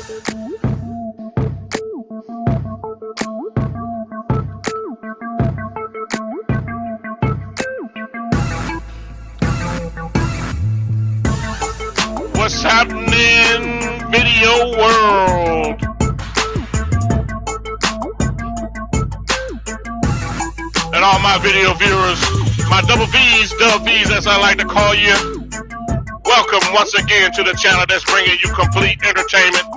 What's happening, video world? And all my video viewers, my double V's, dub V's as I like to call you. Welcome once again to the channel that's bringing you complete entertainment,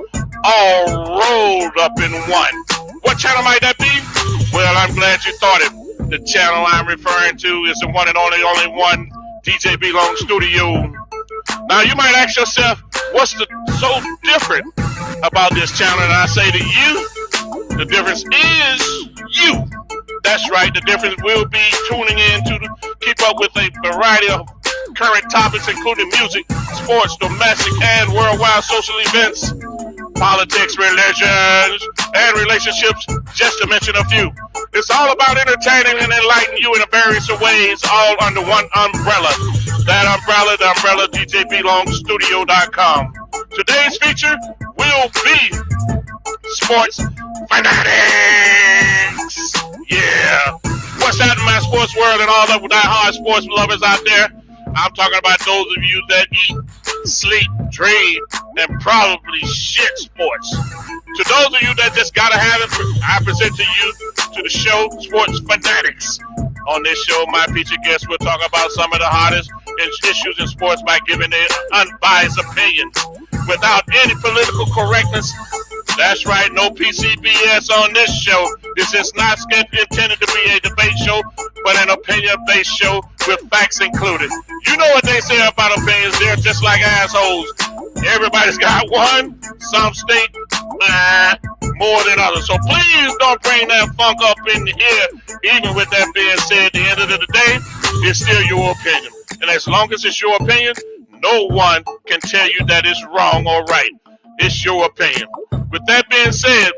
all rolled up in one. What channel might that be? Well, I'm glad you thought it. The channel I'm referring to is the one and only one, DJ B Long Studio. Now you might ask yourself, what's so different about this channel? And I say to you, the difference is you. That's right, the difference will be tuning in to keep up with a variety of current topics, including music, sports, domestic and worldwide social events, politics, religions, and relationships, just to mention a few. It's all about entertaining and enlightening you in various ways, all under one umbrella. That umbrella, the umbrella, DJBLongStudio.com. Today's feature will be Sports Fanatics. Yeah. What's happening in my sports world and all of that hard sports lovers out there? I'm talking about those of you that eat, sleep, dream, and probably shit sports. To those of you that just gotta have it, I present to you to the show Sports Fanatics. On this show, my featured guests will talk about some of the hottest issues in sports by giving their unbiased opinions without any political correctness. That's right, no PCBS on this show. This is not intended to be a debate show, but an opinion-based show with facts included. You know what they say about opinions, they're just like assholes. Everybody's got one, some state more than others. So please don't bring that funk up in here. Even with that being said, at the end of the day, it's still your opinion. And as long as it's your opinion, no one can tell you that it's wrong or right. It's your opinion. With that being said,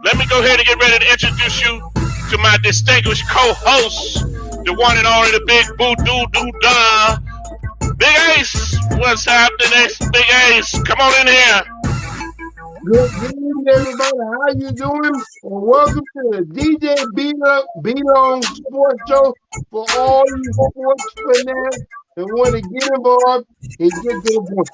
let me go ahead and get ready to introduce you to my distinguished co-host, the one and only, the big boo-doo-doo-dah, Big Ace. What's happening, Big Ace? Come on in here. Good evening, everybody. How you doing? And welcome to the DJ B Long Sports Show for all you sports fanatics that want to get involved and get to the point.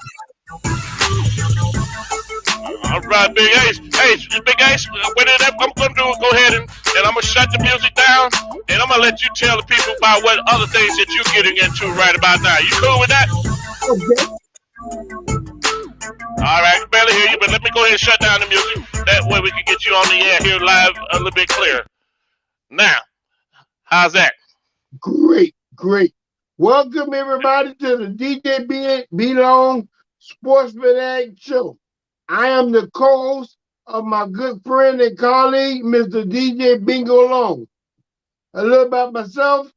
All right, Big Ace. Hey, Big Ace, what I'm going to do is go ahead and I'm going to shut the music down, and I'm going to let you tell the people about what other things that you're getting into right about now. You cool with that? Okay. All right, I can barely hear you, but let me go ahead and shut down the music. That way we can get you on the air here live a little bit clearer. Now, how's that? Great, great. Welcome, everybody, to the DJ B Long Sports Fanatic Show. I am the co-host of my good friend and colleague, Mr. DJ Bingo Long. A little about myself.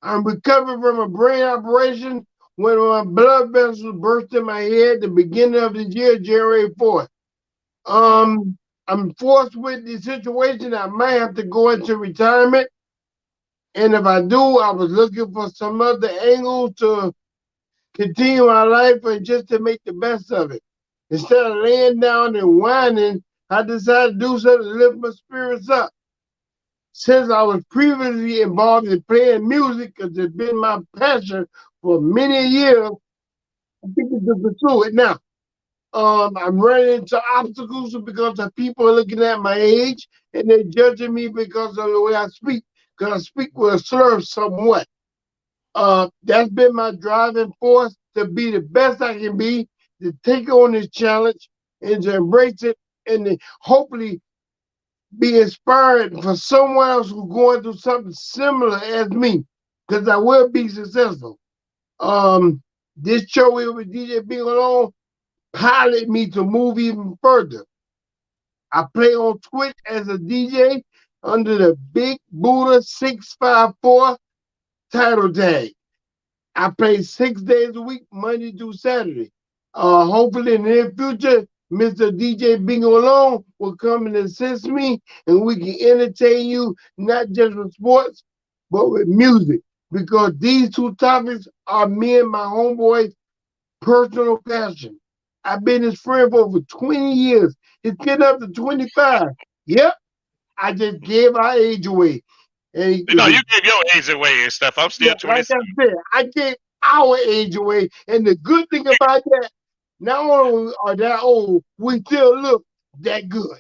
I'm recovering from a brain operation when my blood vessels burst in my head at the beginning of the year, January 4th. I'm forced with the situation. I might have to go into retirement. And if I do, I was looking for some other angle to continue my life and just to make the best of it. Instead of laying down and whining, I decided to do something to lift my spirits up. Since I was previously involved in playing music, because it's been my passion for many years, I think it's to pursue it now. I'm running into obstacles because of people looking at my age and they're judging me because of the way I speak, because I speak with a slur somewhat. That's been my driving force to be the best I can be, to take on this challenge and to embrace it and to hopefully be inspired for someone else who's going through something similar as me, because I will be successful. This show here with DJ Bing Alone piloted me to move even further. I play on Twitch as a DJ under the Big Buddha 654 title tag. I play 6 days a week, Monday through Saturday. Hopefully in the near future, Mr. DJ Bingo Alone will come and assist me, and we can entertain you not just with sports, but with music. Because these two topics are me and my homeboy's personal passion. I've been his friend for over 20 years. It's getting up to 25. Yep, I just gave our age away. And You know, you gave your age away and stuff. I'm yeah, still like I 27. said, I gave our age away. And the good thing about that, not only are that old, we still look that good.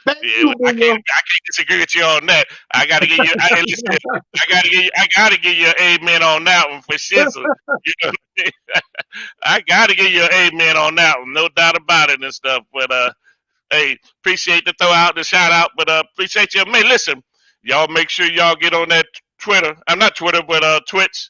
Back to Yeah, you, Bingo. I can't disagree with you on that. I gotta give you. Hey, listen, I gotta give you an amen on that one for shizzle. You know what I mean? I gotta give you an amen on that one, no doubt about it and stuff. But hey, appreciate the throw out, the shout out, but appreciate you. Man, listen, y'all make sure y'all get on that Twitter. I'm not Twitter, but Twitch,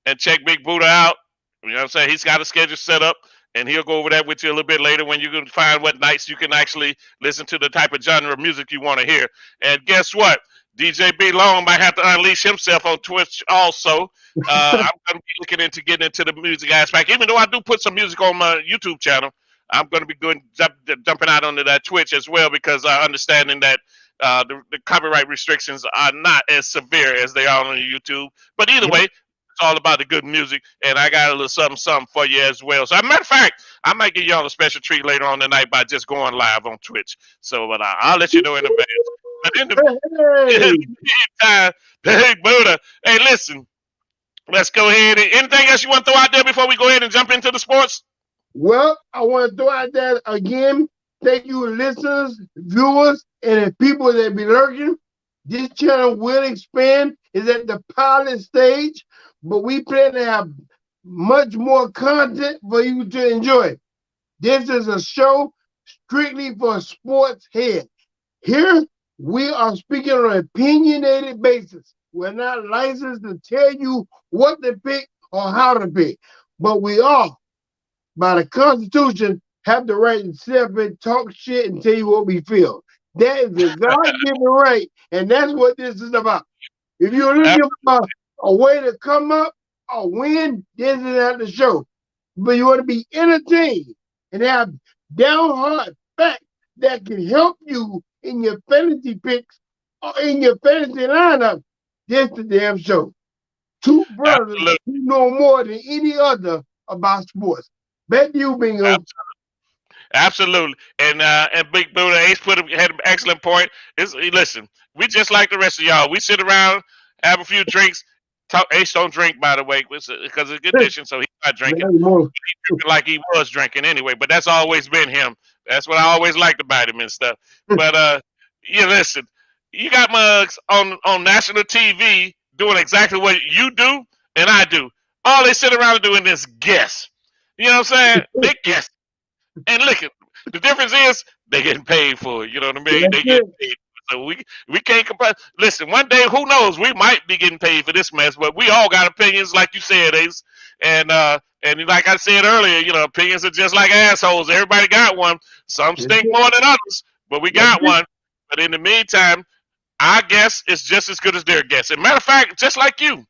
and check Big Buddha out. You know what I'm saying? He's got a schedule set up, and he'll go over that with you a little bit later when you can find what nights you can actually listen to the type of genre of music you want to hear. And guess what? DJ B Long might have to unleash himself on Twitch also. I'm going to be looking into getting into the music aspect. Even though I do put some music on my YouTube channel, I'm going to be jumping out onto that Twitch as well because understanding that the copyright restrictions are not as severe as they are on YouTube. But either way, it's all about the good music, and I got a little something for you as well. So, as a matter of fact, I might give y'all a special treat later on tonight by just going live on Twitch. So, but I'll let you know in advance. But in the meantime, Big Buddha, hey, listen, let's go ahead. Anything else you want to throw out there before we go ahead and jump into the sports? Well, I want to throw out that again. Thank you, listeners, viewers, and the people that be lurking. This channel will expand. It's at the pilot stage, but we plan to have much more content for you to enjoy. This is a show strictly for sports head. Here, we are speaking on an opinionated basis. We're not licensed to tell you what to pick or how to pick, but we are, by the Constitution, have the right to sit up and talk shit and tell you what we feel. That is a God-given right, and that's what this is about. If you're looking for a way to come up or win, this is not the show. But you want to be entertained and have down-hard facts that can help you in your fantasy picks or in your fantasy lineup, this is the damn show. Two brothers who know more than any other about sports. Bet you, Bingo. Absolutely. And Big Buddha Ace had an excellent point. Listen, we just like the rest of y'all. We sit around, have a few drinks. Ace don't drink, by the way, because of condition, so he's not drinking. He's drinking like he was drinking anyway, but that's always been him. That's what I always liked about him and stuff. But yeah, listen, you got mugs on national TV doing exactly what you do and I do. All they sit around doing is guess. You know what I'm saying? They guess. And look, the difference is they getting paid for it. You know what I mean? They get paid. So we can't compare. Listen, one day, who knows? We might be getting paid for this mess, but we all got opinions, like you said, Ace. And like I said earlier, you know, opinions are just like assholes. Everybody got one. Some stink more than others, but we got one. But in the meantime, our guess is just as good as their guess. And matter of fact, just like you.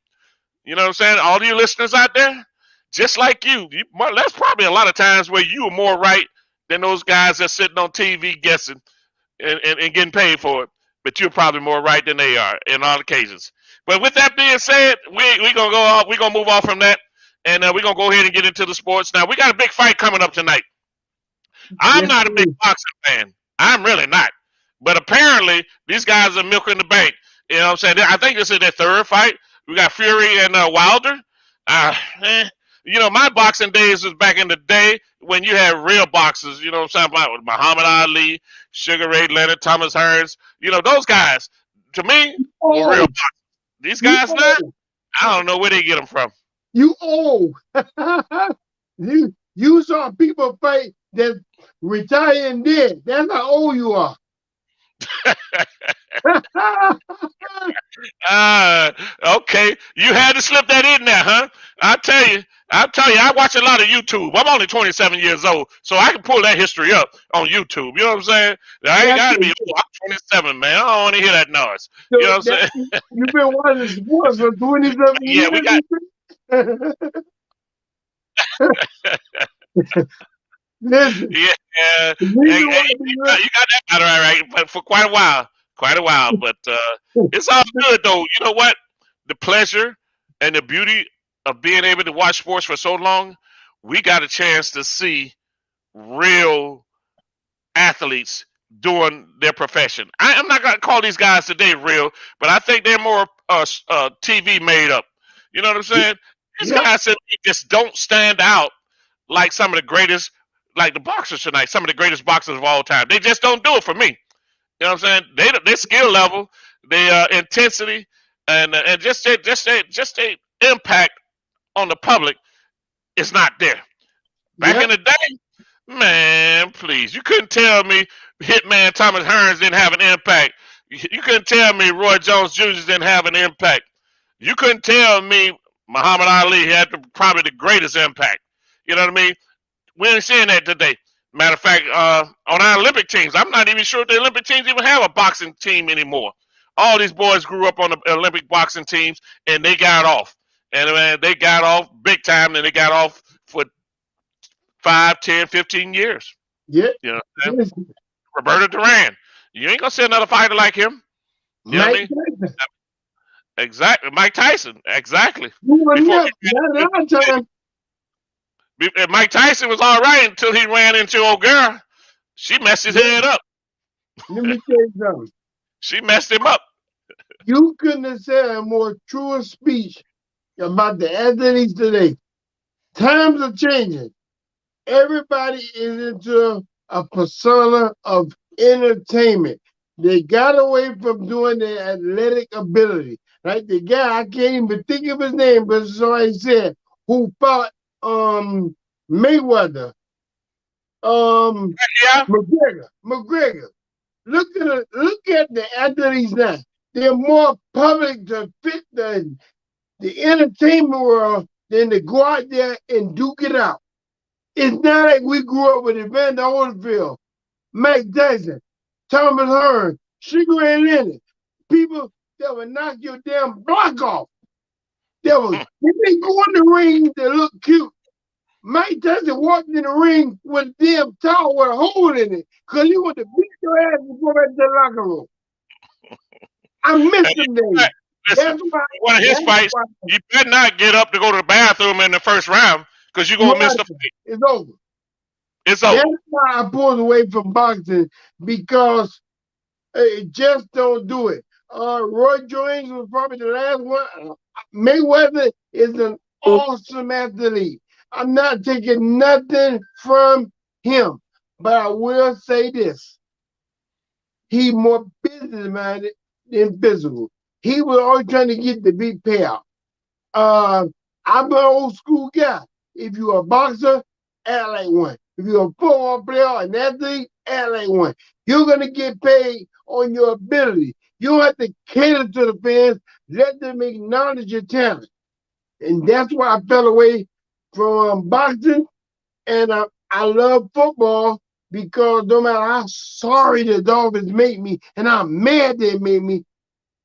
You know what I'm saying? All you listeners out there, just like you, that's probably a lot of times where you are more right than those guys that's sitting on TV guessing and getting paid for it. But you're probably more right than they are in all occasions. But with that being said, we're gonna go off. We're gonna move off from that, and we're gonna go ahead and get into the sports. Now we got a big fight coming up tonight. I'm not a big boxing fan. I'm really not. But apparently these guys are milking the bank. You know what I'm saying? I think this is their third fight. We got Fury and Wilder. You know, my boxing days was back in the day when you had real boxers. You know what I'm saying? About Muhammad Ali, Sugar Ray Leonard, Thomas Hearns. You know, those guys, to me, were real boxers. These guys now, I don't know where they get them from. You old. you saw people fight that retire and dead. That's how old you are. Okay, you had to slip that in there, huh? I tell you, I watch a lot of YouTube. I'm only 27 years old, so I can pull that history up on YouTube. You know what I'm saying? I ain't gotta be old. I'm 27, man. I don't want to hear that noise. So you know what I'm saying? You've been watching sports for 27 years. Yeah, we got. Listen. Yeah, you got that out right, but for quite a while. But it's all good though. You know what? The pleasure and the beauty of being able to watch sports for so long, we got a chance to see real athletes doing their profession. I'm not gonna call these guys today real, but I think they're more TV made up. You know what I'm saying? These Yep. guys said they just don't stand out like some of the greatest, like the boxers tonight, some of the greatest boxers of all time. They just don't do it for me. You know what I'm saying? Their skill level, their intensity, and just their impact on the public is not there. Back in Yep. the day, man, please, you couldn't tell me Hitman Thomas Hearns didn't have an impact. You couldn't tell me Roy Jones Jr. didn't have an impact. You couldn't tell me Muhammad Ali had probably the greatest impact. You know what I mean? We ain't seeing that today. Matter of fact, on our Olympic teams, I'm not even sure if the Olympic teams even have a boxing team anymore. All these boys grew up on the Olympic boxing teams, and they got off. And they got off big time, and they got off for 5, 10, 15 years. Yep. You know what I'm saying? Listen, Roberto Duran. You ain't gonna see another fighter like him. You know what I Mike mean? Tyson. Exactly. Mike Tyson. Exactly. You were Before nuts. Not our time. Mike Tyson was all right until he ran into old girl. She messed his head up. Let me tell you something. She messed him up. You couldn't have said a more truer speech about the athletes today. Times are changing. Everybody is into a persona of entertainment. They got away from doing their athletic ability. Like the guy, I can't even think of his name, but somebody said, who fought Mayweather, um Yeah. McGregor. Look at the athletes now. They're more public to fit the entertainment world than to go out there and duke it out. It's not like we grew up with Evander Holyfield, Mike Tyson, Thomas Hearns, Sugar Ray Leonard. People that would knock your damn block off. That was, they didn't go in the ring to look cute. Mike Tyson walked in the ring with a damn towel with a hole in it because he wanted to beat your ass before back to the locker room. I miss them days. Listen, That's why. one of his That's fights, why you better not get up to go to the bathroom in the first round because you're you gonna miss the fight. it's over. It's That's over. why I pulled away from boxing because it just don't do it. Roy Jones was probably the last one. Mayweather is an awesome athlete. I'm not taking nothing from him, but I will say this: he more business minded than physical. He was always trying to get the big payout. Uh, I'm an old school guy. If you're a boxer, act like one. If you're a football player, an athlete, act like one. You're gonna get paid on your ability. You don't have to cater to the fans. Let them acknowledge your talent. And that's why I fell away from boxing. And I love football because no matter how sorry the Dolphins make me and how mad they make me,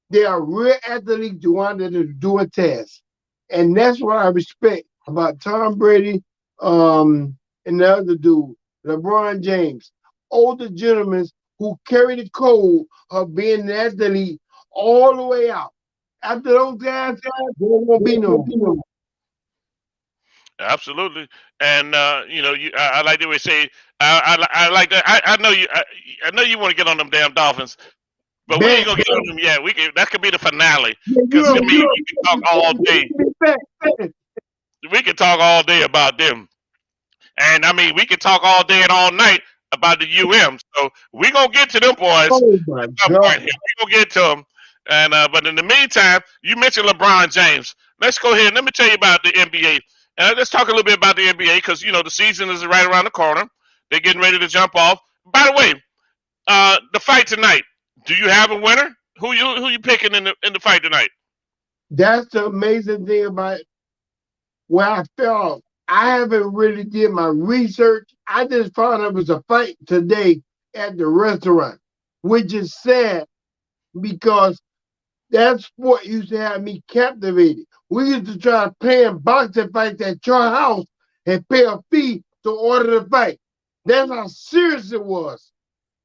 they are real athletes who wanted to do a task. And that's what I respect about Tom Brady and the other dude, LeBron James. Older gentlemen who carry the code of being an athlete all the way out. After those guys, there won't be no. Absolutely. And I like the way you say. I like that. I know you. I know you want to get on them damn Dolphins, but we ain't Bad. gonna get on them yet. We can. That could be the finale. Yeah, Because I mean, we can talk all day. We can talk all day about them. And I mean, we can talk all day and all night about the UM. So we gonna get to them boys Oh my at some God. point here. We gonna get to them. And but in the meantime, you mentioned LeBron James. Let's go ahead. Let me tell you about the NBA. And let's talk a little bit about the NBA because the season is right around the corner. They're getting ready to jump off. By the way, the fight tonight. Do you have a winner? Who you picking in the fight tonight? That's the amazing thing about where I felt. I haven't really did my research. I just found out it was a fight today at the restaurant, which is sad because that sport used to have me captivated. We used to try to plan boxing fights at your house and pay a fee to order the fight. That's how serious it was.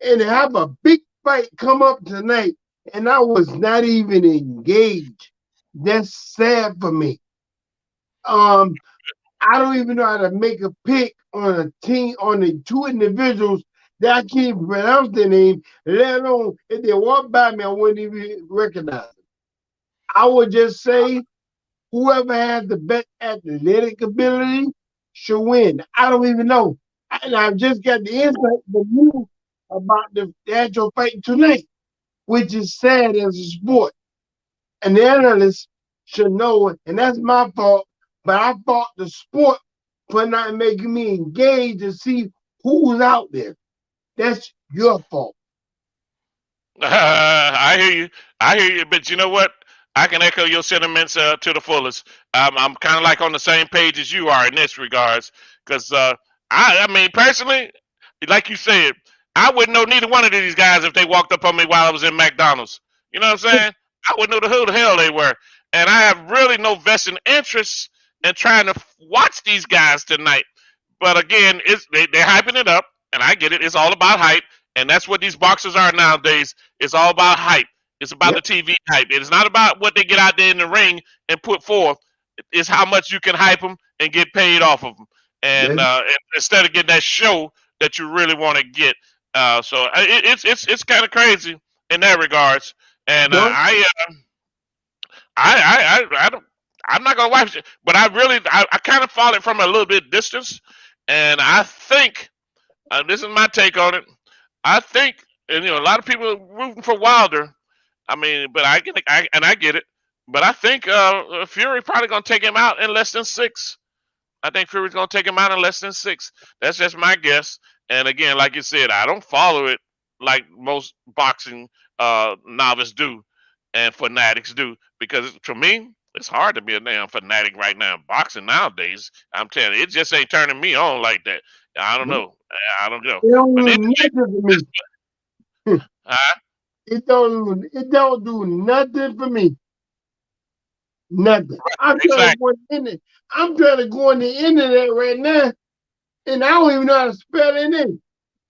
And to have a big fight come up tonight, and I was not even engaged. That's sad for me. Um, I don't even know how to make a pick on a team, on the two individuals that I can't pronounce their name, let alone if they walk by me, I wouldn't even recognize them. I would just say whoever has the best athletic ability should win. I don't even know. And I've just got the insight from you about the actual fight tonight, which is sad as a sport. And the analysts should know it, and that's my fault. But I fault the sport for not making me engage to see who's out there. That's your fault. I hear you. I hear you. But you know what? I can echo your sentiments to the fullest. I'm kind of like on the same page as you are in this regards. Because I mean, personally, like you said, I wouldn't know neither one of these guys if they walked up on me while I was in McDonald's. You know what I'm saying? I wouldn't know who the hell they were. And I have really no vested interest in trying to watch these guys tonight. But again, they're hyping it up, and I get it. It's all about hype, and that's what these boxers are nowadays. It's all about hype. It's about Yep. the TV hype. It's not about what they get out there in the ring and put forth. It's how much you can hype them and get paid off of them. And That's, instead of getting that show that you really want to get, it's kind of crazy in that regards. And don't I don't. I'm not gonna watch it, but I kind of follow it from a little bit distance, and I think this is my take on it. I think, and a lot of people are rooting for Wilder. I mean, but I get it. But I think Fury probably gonna take him out in less than 6. I think Fury's gonna take him out in less than 6. That's just my guess. And again, like you said, I don't follow it like most boxing novice do and fanatics do because to me, it's hard to be a damn fanatic right now. Boxing nowadays, I'm telling you, it just ain't turning me on like that. I don't know. I don't know. it don't But do anyway, nothing for me. uh, It don't do nothing for me. Nothing. I'm trying to exactly. go on the internet. I'm trying to go on the internet right now, and I don't even know how to spell it in.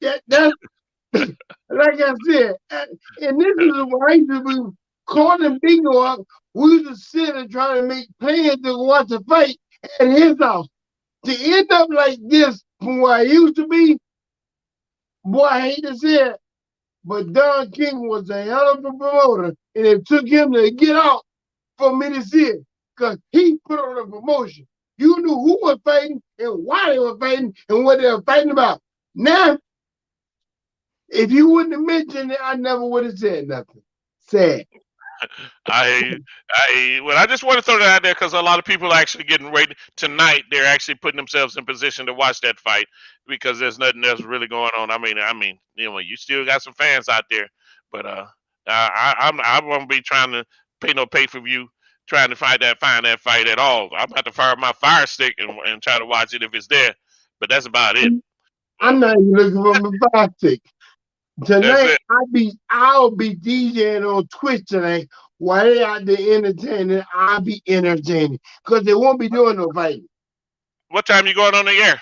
That's like I said, and this is why I used to be calling bingo up. We used to sit and try to make plans to watch a fight at his house. To end up like this from where I used to be, boy, I hate to say it, but Don King was a hell of a promoter, and it took him to get out for me to see it, because he put on a promotion. You knew who was fighting and why they were fighting and what they were fighting about. Now, if you wouldn't have mentioned it, I never would have said nothing. Sad. I hear you. I hear you. Well, I just want to throw that out there because a lot of people are actually getting ready tonight. They're actually putting themselves in position to watch that fight because there's nothing else really going on. I mean, you still got some fans out there, but I won't be trying to pay no pay per view trying to find that fight at all. I'm about to fire my fire stick and try to watch it if it's there, but that's about it. I'm not even looking for my fire stick. That's Tonight, it. I'll be DJing on Twitch tonight while they out there entertaining. I'll be entertaining because they won't be doing no fighting. What time you going on the air?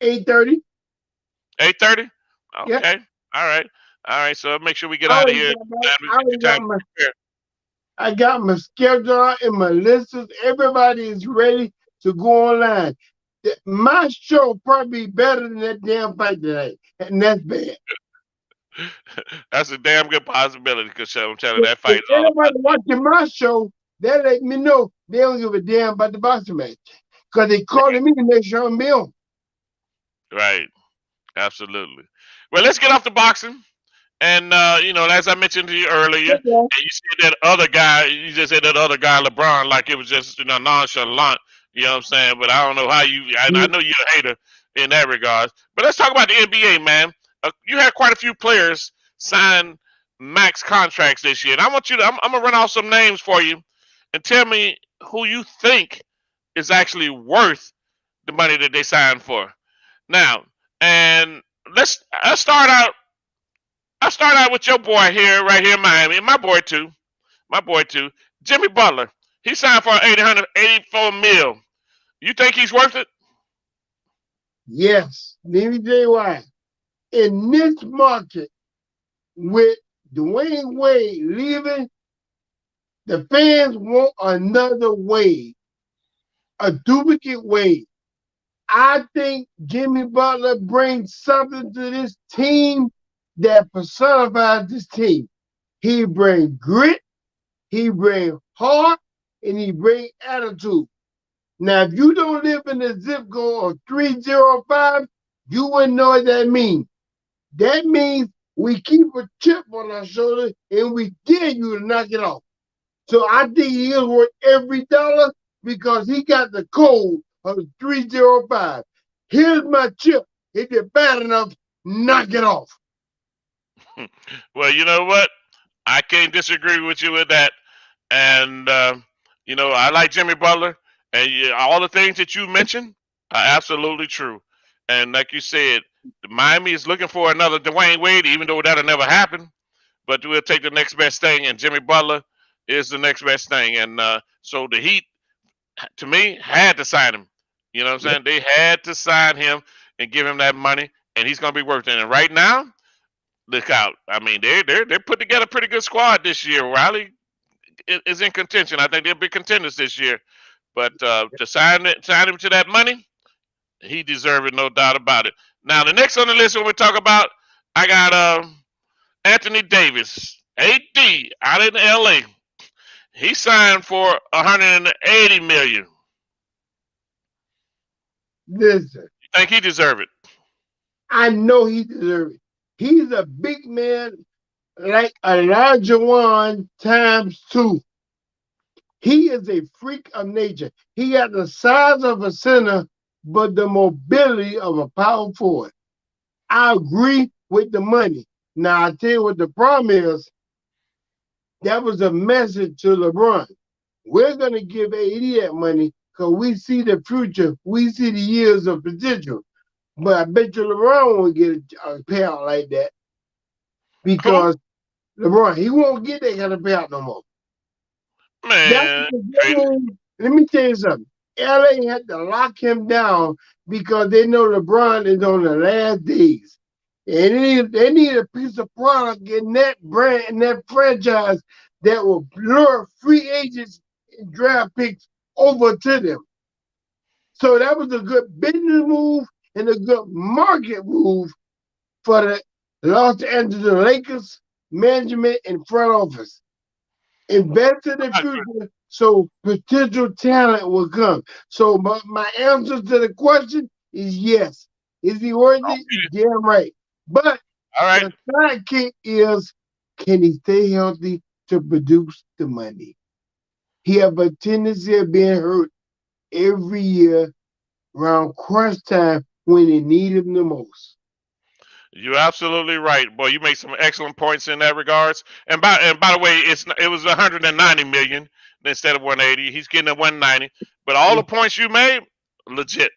8:30. 8:30. Yep. Okay. All right. All right. So make sure we get I out of already here. got my, I already Time got to my prepare. I got my schedule out and my lists. Everybody is ready to go online. My show probably be better than that damn fight today, and that's bad. That's a damn good possibility because I'm telling you, that fight If is all anybody about watching my show, they let me know they don't give a damn about the boxing match because they calling me to make sure I'm on. right. Absolutely. Well, let's get off the boxing. And as I mentioned to you earlier, and Okay. you said that other guy, you just said that other guy, LeBron, like it was just nonchalant. You know what I'm saying? But I don't know how you. I know you're a hater in that regard. But let's talk about the NBA, man. You had quite a few players sign max contracts this year, and I want you to. I'm gonna run off some names for you, and tell me who you think is actually worth the money that they signed for. Now, and let's start out. I start out with your boy here, right here in Miami, and my boy too. My boy too. Jimmy Butler. He signed for 884 mil. You think he's worth it? Yes. Let me tell you why. In this market, with Dwayne Wade leaving, the fans want another Wade, a duplicate Wade. I think Jimmy Butler brings something to this team that personifies this team. He brings grit, he brings heart, and he brings attitude. Now, if you don't live in the zip code of 305, you wouldn't know what that means. That means we keep a chip on our shoulder and we dare you to knock it off. So I think he is worth every dollar because he got the code of 305. Here's my chip. If you're bad enough, knock it off. Well, you know what? I can't disagree with you with that. And I like Jimmy Butler, and all the things that you mentioned are absolutely true. And like you said, Miami is looking for another Dwayne Wade, even though that'll never happen. But we'll take the next best thing, and Jimmy Butler is the next best thing. And so the Heat, to me, had to sign him. You know what I'm Yep. saying? They had to sign him and give him that money, and he's going to be worth it. And right now, look out. I mean, they put together a pretty good squad this year. Riley is in contention. I think they'll be contenders this year. But to sign him to that money, he deserves it, no doubt about it. Now, the next on the list when we talk about, I got Anthony Davis, AD, out in LA. He signed for 180 million. Listen, You think he deserves it? I know he deserves it. He's a big man like Elijah Wan times two. He is a freak of nature. He got the size of a center, but the mobility of a power forward. I agree with the money. Now I tell you what the problem is. That was a message to LeBron. We're gonna give AD that money because we see the future. We see the years of potential. But I bet you LeBron won't get a payout like that Who? because LeBron, he won't get that kind of payout no more. That Man, was a crazy. move. Let me tell you something. LA had to lock him down because they know LeBron is on the last days. And they need a piece of product in that brand and that franchise that will lure free agents and draft picks over to them. So that was a good business move and a good market move for the Los Angeles Lakers management and front office. Invest in the I agree. future so potential talent will come. So my answer to the question is yes. Is he worth it? Damn right. But All right. the sidekick is, can he stay healthy to produce the money? He have a tendency of being hurt every year around crunch time when they need him the most. You're absolutely right, boy. You make some excellent points in that regards. And by the way, it was 190 million instead of 180. He's getting a 190. But all the points you made, legit,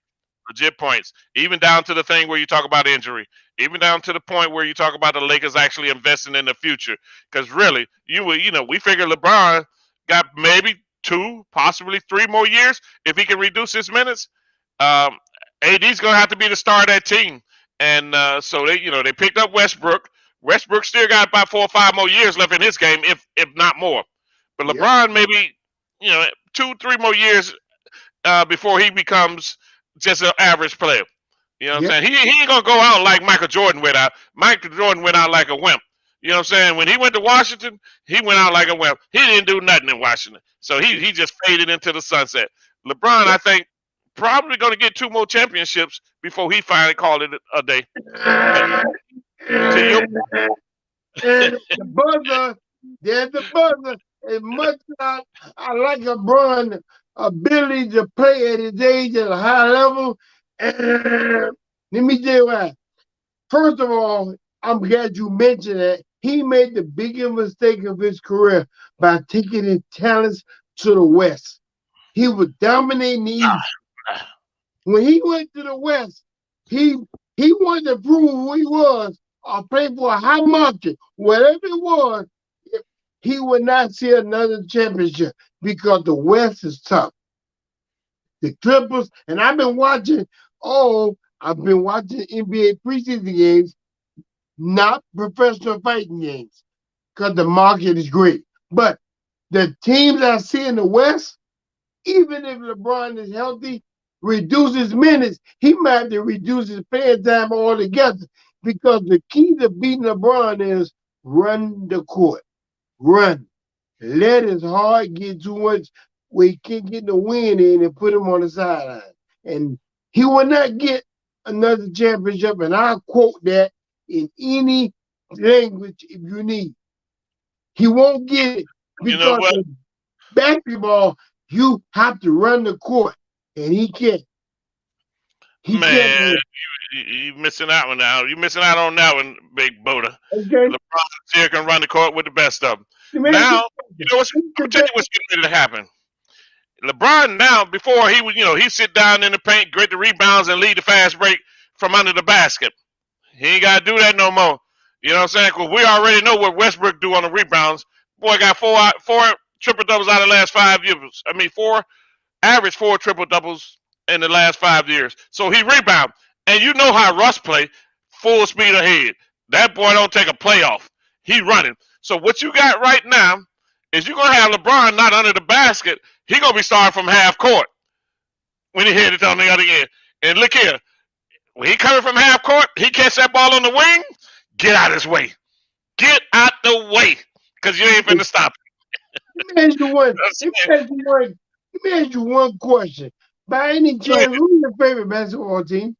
legit points. Even down to the thing where you talk about injury. Even down to the point where you talk about the Lakers actually investing in the future. Because really, we figure LeBron got maybe 2, possibly 3 more years if he can reduce his minutes. Um, AD's gonna have to be the star of that team. And so they picked up Westbrook. Westbrook still got about 4 or 5 more years left in his game, if not more. But Yep. LeBron maybe 2, 3 more years before he becomes just an average player. You know what Yep. I'm saying? He ain't gonna go out like Michael Jordan went out. Michael Jordan went out like a wimp. You know what I'm saying? When he went to Washington, he went out like a wimp. He didn't do nothing in Washington. So he just faded into the sunset. LeBron, I Yep. think, probably going to get 2 more championships before he finally called it a day. But to your And the buzzer, there's the buzzer. As much as I like LeBron's ability to play at his age at a high level, let me tell you why. First of all, I'm glad you mentioned that. He made the biggest mistake of his career by taking his talents to the West. He was dominating the East. When he went to the West, he he wanted to prove who he was or play for a high market, whatever it was. He would not see another championship because the West is tough. The Clippers, and I've been watching NBA preseason games, not professional fighting games, because the market is great. But the teams I see in the West, even if LeBron is healthy, reduce his minutes, he might have to reduce his playing time altogether. Because the key to beating LeBron is run the court. Run. Let his heart get too much where he can't get the wind in and put him on the sideline. And he will not get another championship. And I'll quote that in any language if you need. He won't get it You know because what? in basketball, you have to run the court. And he can't. He can't Man, do you missing out on now. You missing out on that one, Big Buddha. it. Okay? LeBron here can run the court with the best of them. The man Now, can- you know what's? I'm gonna tell you what's getting ready to happen. LeBron now, before he would, he sit down in the paint, grit the rebounds, and lead the fast break from under the basket. He ain't got to do that no more. You know what I'm saying? Because we already know what Westbrook do on the rebounds. Boy got four triple doubles out of the last 5 years. I mean, average four triple doubles in the last 5 years. So he rebound. And you know how Russ play, full speed ahead. That boy don't take a play off. He running. So what you got right now is you're gonna have LeBron not under the basket. He gonna be starting from half court when he hit it on the other end. And look here, when he coming from half court, he catch that ball on the wing. Get out his way. Get out the way, cause you ain't finna stop Let me ask you one. it. Let me ask you one question. By any chance, who's your favorite basketball team?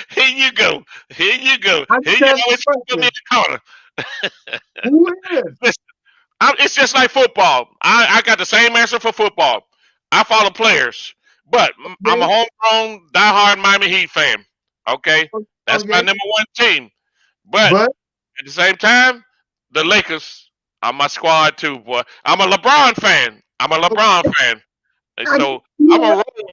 Here you go. Here you go. I Here you just always asked put me you. in the corner. Who is? Listen, it's just like football. I got the same answer for football. I follow players, but I'm a Okay. homegrown, diehard Miami Heat fan. Okay, that's my Okay. number one team. But But at the same time, the Lakers are my squad too, boy. I'm a LeBron fan. I'm a LeBron fan. And I, so you know I'm a what? roll.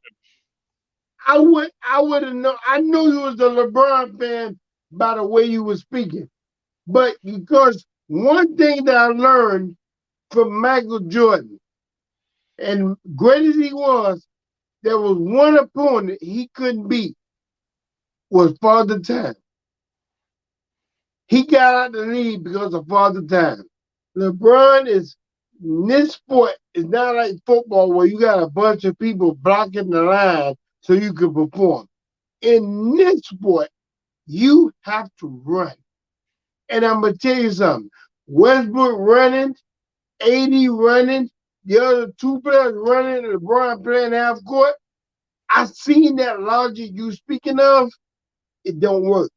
I would have known. I knew you was a LeBron fan by the way you were speaking. But because one thing that I learned from Michael Jordan, and great as he was, there was one opponent he couldn't beat was Father Time. He got out the league because of Father Time. LeBron is in this sport is not like football where you got a bunch of people blocking the line so you can perform. In this sport, you have to run. And I'm gonna tell you something. Westbrook running, AD running, the other two players running, and LeBron playing half court. I seen that logic you speaking of. It don't work.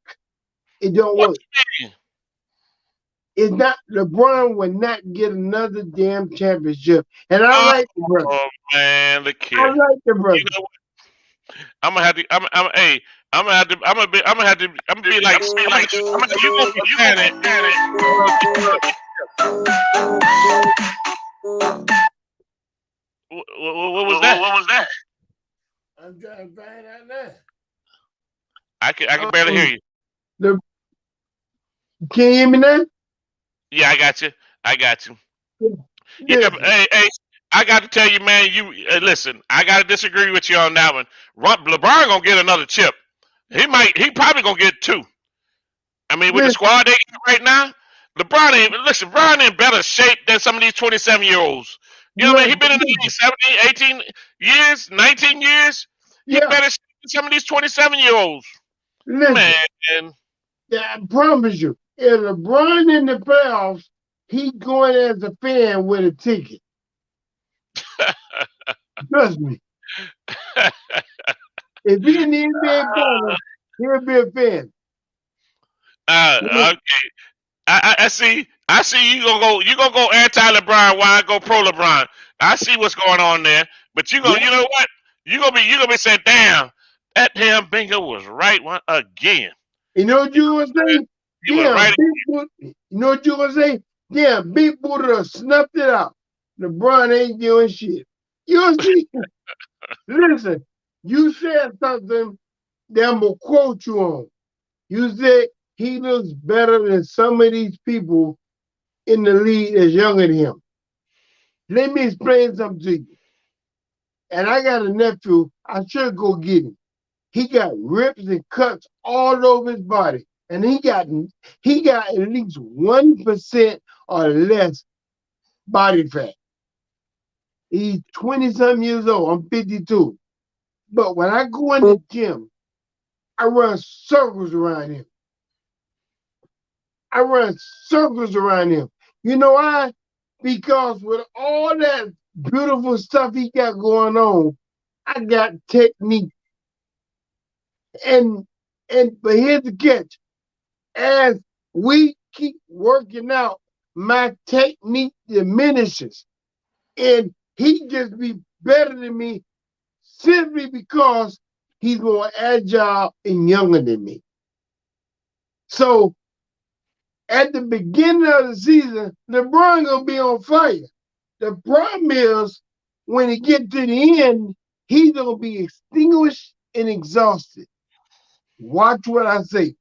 It don't What work. you mean? It's not LeBron will not get another damn championship. And I like the brother. Oh man, look I here. like the You brother. know what? I'm gonna have to. Hey, I'm gonna have to. I'm gonna have to. I'm gonna be like. You gonna be mad at it. What was that? What was that? I'm trying to find out now. I can barely hear you. The, can you hear me now? Yeah, I got you. I got you. Yeah, but, Listen, hey, I got to tell you, man. Listen. I got to disagree with you on that one. LeBron gonna get another chip. He might. He probably gonna get two. I mean, with the listen, squad they got right now, LeBron ain't. Listen, LeBron in better shape than some of these 27-year-olds. You know what I mean? He been in the league 17, 18 years, 19 years. He yeah, better shape than some of these 27-year-olds. listen. Man, Yeah, I promise you, if LeBron in the playoffs, he going as a fan with a ticket. Trust me. If he in the NBA finals, he'll be a fan. okay. I see. I see you gonna go. You gonna go anti LeBron while I go pro LeBron. I see what's going on there. But you gonna. Yeah. You know what? You gonna be saying, "Damn, that damn bingo was right one again." You know what you gonna say? You was Damn, right. Big Boot. You know what you gonna say? Damn, Big Buddha snuffed it out. LeBron ain't doing shit. You see? Listen, you said something that I'm gonna quote you on. You said he looks better than some of these people in the league that's younger than him. Let me explain something to you. And I got a nephew. I should go get him. He got rips and cuts all over his body, and he got at least 1% or less body fat. He's 20-something years old. I'm 52. But when I go in the gym, I run circles around him. I run circles around him. You know why? Because with all that beautiful stuff he got going on, I got technique. And but here's the catch. As we keep working out, my technique diminishes. And he just be better than me simply because he's more agile and younger than me. So at the beginning of the season, LeBron gonna be on fire. The problem is when he get to the end, he's gonna be extinguished and exhausted. Watch what I say.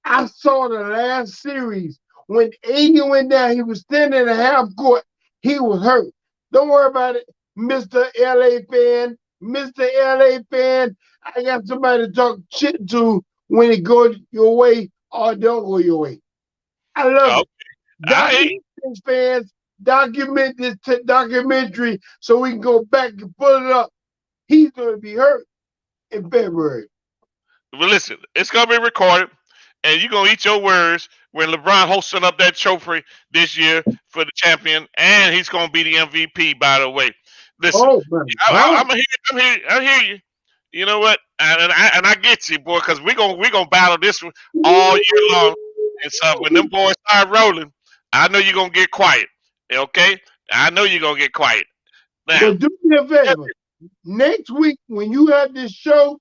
I saw the last series when AD went down. He was standing in the half court. He was hurt. Don't worry about it, Mr. LA fan. Mr. LA fan, I got somebody to talk shit to when it goes your way or don't go your way. I love Oh, it. I Documentary fans, document this documentary so we can go back and pull it up. He's going to be hurt in February. Well, listen, it's gonna be recorded, and you're gonna eat your words when LeBron hosting up that trophy this year for the champion, and he's gonna be the MVP. By the way, listen, Oh my I'm God. gonna I hear you. You know what? And I get you, boy, because we gonna battle this one all year long. And so when them boys start rolling, I know you're gonna get quiet. Okay, I know you're gonna get quiet. Now, But do me a favor. Next week, when you have this show,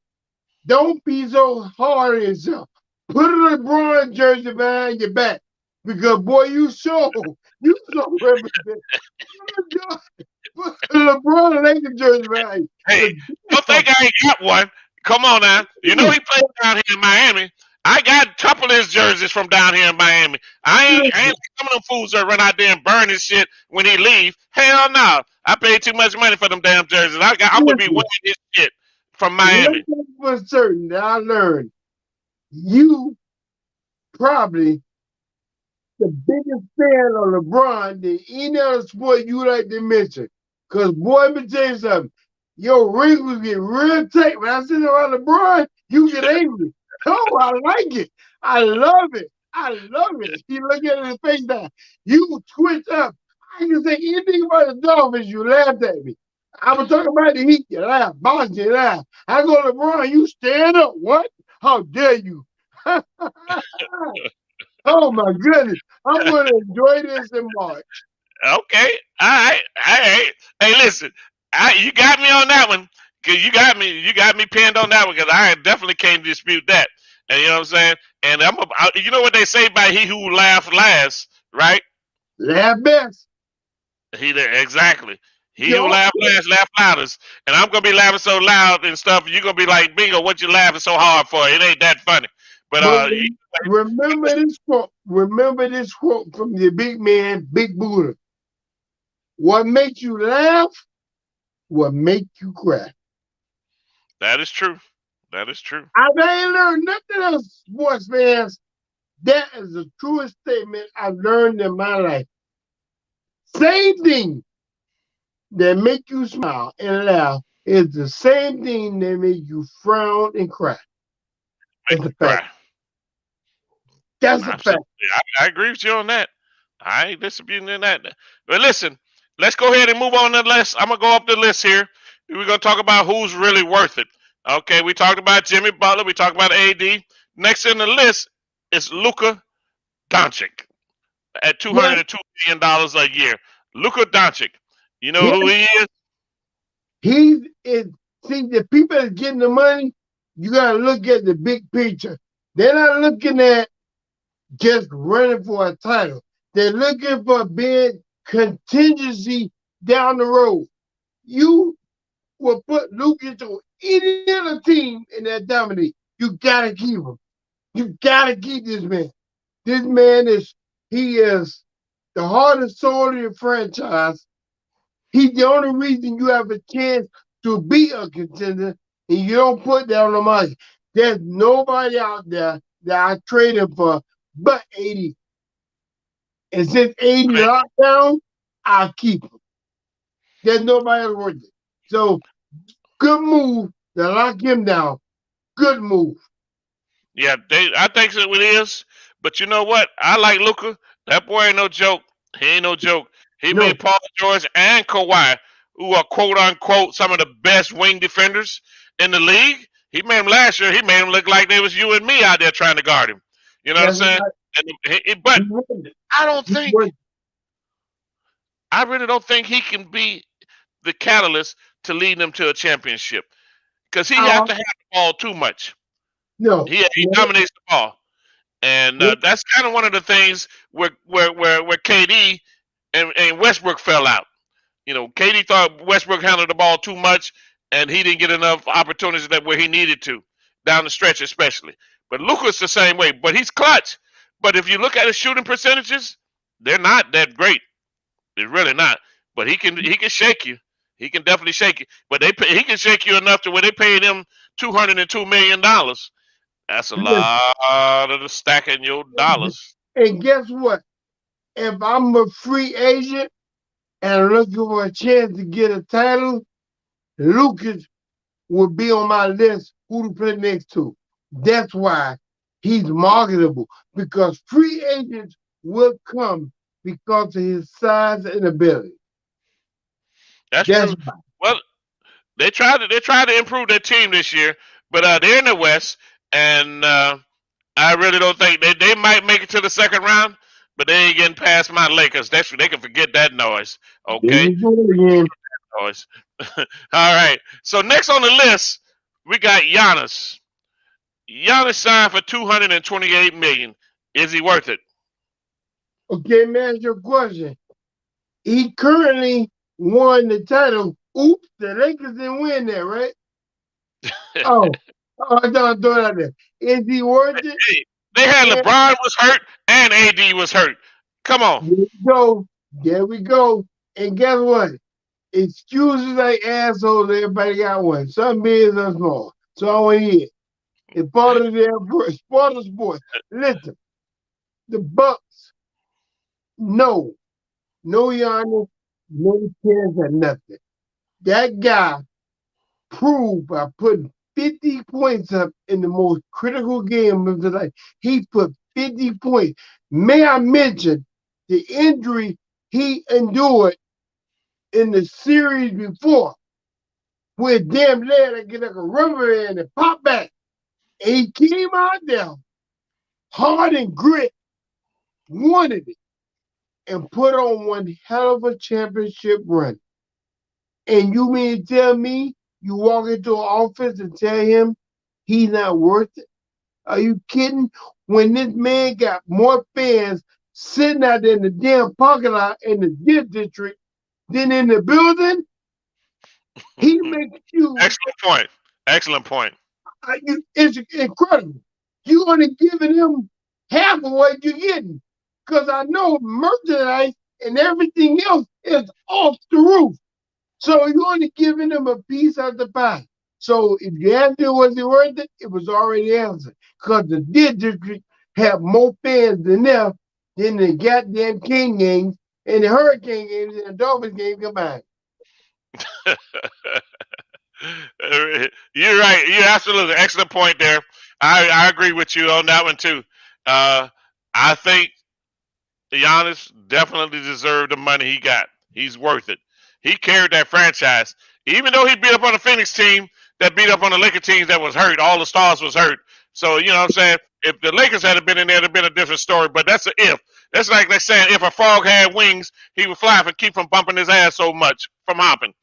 don't be so hard on yourself. Put a LeBron jersey behind your back. Because, boy, you so represent. Put a LeBron Lakers jersey behind hey, you. don't think I ain't got one. Come on now. You know he plays down here in Miami. I got a couple of his jerseys from down here in Miami. I ain't Listen, like some of them fools that run out there and burn his shit when he leave. Hell no. I paid too much money for them damn jerseys. I'm gonna be wearing listen. his shit from One Miami. thing for certain that I learned, you probably the biggest fan of LeBron than any other sport you like to mention. Because, boy, let me tell you something. Your wrinkles get real tight. When I sit around LeBron, you get angry. Oh, I like it. I love it. I love it. You look at his face now. You twitch up. I can say anything about the Dolphins, you laughed at me. I was talking about the Heat, you laugh. Boss, you laugh. I go, LeBron, you stand up. What? How dare you? Oh my goodness. I'm gonna enjoy this in March. Okay. All right. Hey, listen. You got me on that one. Cause you got me pinned on that one. Cause I definitely can't dispute that. And you know what I'm saying. And you know what they say about he who laughs last, right? Laugh best. Exactly. He who Yo, laughs last, laugh loudest. And I'm gonna be laughing so loud and stuff. You're gonna be like, Bingo, what you laughing so hard for? It ain't that funny. But but remember this quote. Remember this quote from the big man, Big Buddha. What makes you laugh will make you cry. that is true. That is true. I ain't learned nothing else, sports fans. That is the truest statement I've learned in my life. Same thing that make you smile and laugh is the same thing that make you frown and cry. Make It's a you fact. cry. That's a fact. Absolutely. I agree with you on that. I ain't disputing in that. But listen, let's go ahead and move on to the list. I'm gonna go up the list here. We're gonna talk about who's really worth it. Okay, we talked about Jimmy Butler, we talked about AD. Next in the list is Luka Doncic at Yes, $202 million a year. Luka Doncic. You know yes, who he is? he is. See, the people that's getting the money, you gotta look at the big picture. They're not looking at just running for a title. They're looking for being contingency down the road. You will put Luke into any other team in that dominate. You gotta keep him. You gotta keep this man. This man he is the heart and soul of your franchise. He's the only reason you have a chance to be a contender and you don't put that on the market. There's nobody out there that I traded for but 80. And since 80 Okay. locked down, I'll keep him. There's nobody else worth it. So good move to lock him down. Good move. Yeah, I think so it is. But you know what? I like Luca. That boy ain't no joke. He ain't no joke. He No, made Paul George and Kawhi, who are quote unquote some of the best wing defenders in the league. He made them last year. He made them look like they was you and me out there trying to guard him. You know what I'm that's saying? not. But He worth it. I don't He think, worth I really don't think he can be the catalyst to lead them to a championship because he it. have to have the ball too much. No. He dominates the ball. And What? that's kind of one of the things where KD and Westbrook fell out. You know, KD thought Westbrook handled the ball too much, and he didn't get enough opportunities that where he needed to down the stretch, especially. But Luka's the same way, but he's clutch. But if you look at his shooting percentages, they're not that great. They're really not. But he can shake you. He can definitely shake you. But he can shake you enough to where they paid him $202 million. That's a lot of the stacking your dollars. And guess what? If I'm a free agent and looking for a chance to get a title, Lucas would be on my list who to play next to. That's why he's marketable because free agents will come because of his size and ability. That's That's true. Well, they tried to improve their team this year, but they're in the West, and I really don't think they might make it to the second round, but they ain't getting past my Lakers. They can forget that noise. there Okay, you go again. noise. All right. So next on the list, we got Giannis. Giannis signed for 228 million. Is he worth it? Okay, man, your question. He currently won the title. Oops, the Lakers didn't win that, right? Oh, I thought I throw it out there. Is he worth it? Hey, they had Yeah, LeBron was hurt and AD was hurt. Come on. there we go. There we go. And guess what? Excuses like assholes, everybody got one. Some big, some small. So I want to hear. It's part of their part of sports. Listen, the Bucks, no, no Giannis, no chance at nothing. That guy proved by putting 50 points up in the most critical game of his life. He put 50 points. May I mention the injury he endured in the series before, where damn lad I get like a rubber band and pop back. And he came out there hard and grit, wanted it, and put on one hell of a championship run. And you mean to tell me you walk into an office and tell him he's not worth it? Are you kidding? When this man got more fans sitting out there in the damn parking lot in the district than in the building, he makes you, Excellent point. Excellent point. it's incredible. You only giving him half of what you're getting. Because I know merchandise and everything else is off the roof. So you're only giving him a piece of the pie. So if you asked him was he worth it, it was already answered. Because the district had more fans than the goddamn King games and the Hurricane games and the Dolphins game combined. You're right. You're absolutely excellent point there. I agree with you on that one too. Uh, I think Giannis definitely deserved the money he got. He's worth it. He carried that franchise, even though he beat up on the Phoenix team that beat up on the Lakers teams that was hurt. All the stars was hurt. So you know what I'm saying. If the Lakers had been in there, it'd been a different story. But that's an if. That's like they're saying if a frog had wings, he would fly and keep from bumping his ass so much from hopping.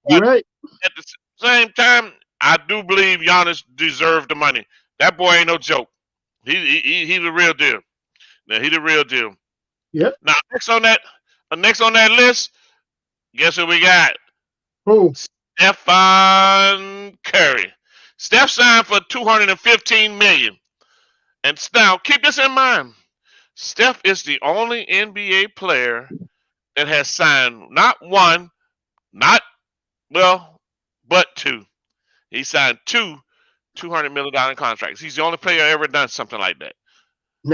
You're But right. at the same time, I do believe Giannis deserved the money. That boy ain't no joke. He the real deal. Now he the real deal. Yep. Now next on that list, guess who we got? Who? Stephen Curry. Steph signed for 215 million. And now keep this in mind. Steph is the only NBA player that has signed not one, not well, but two. He signed two $200 million contracts. He's the only player ever done something like that.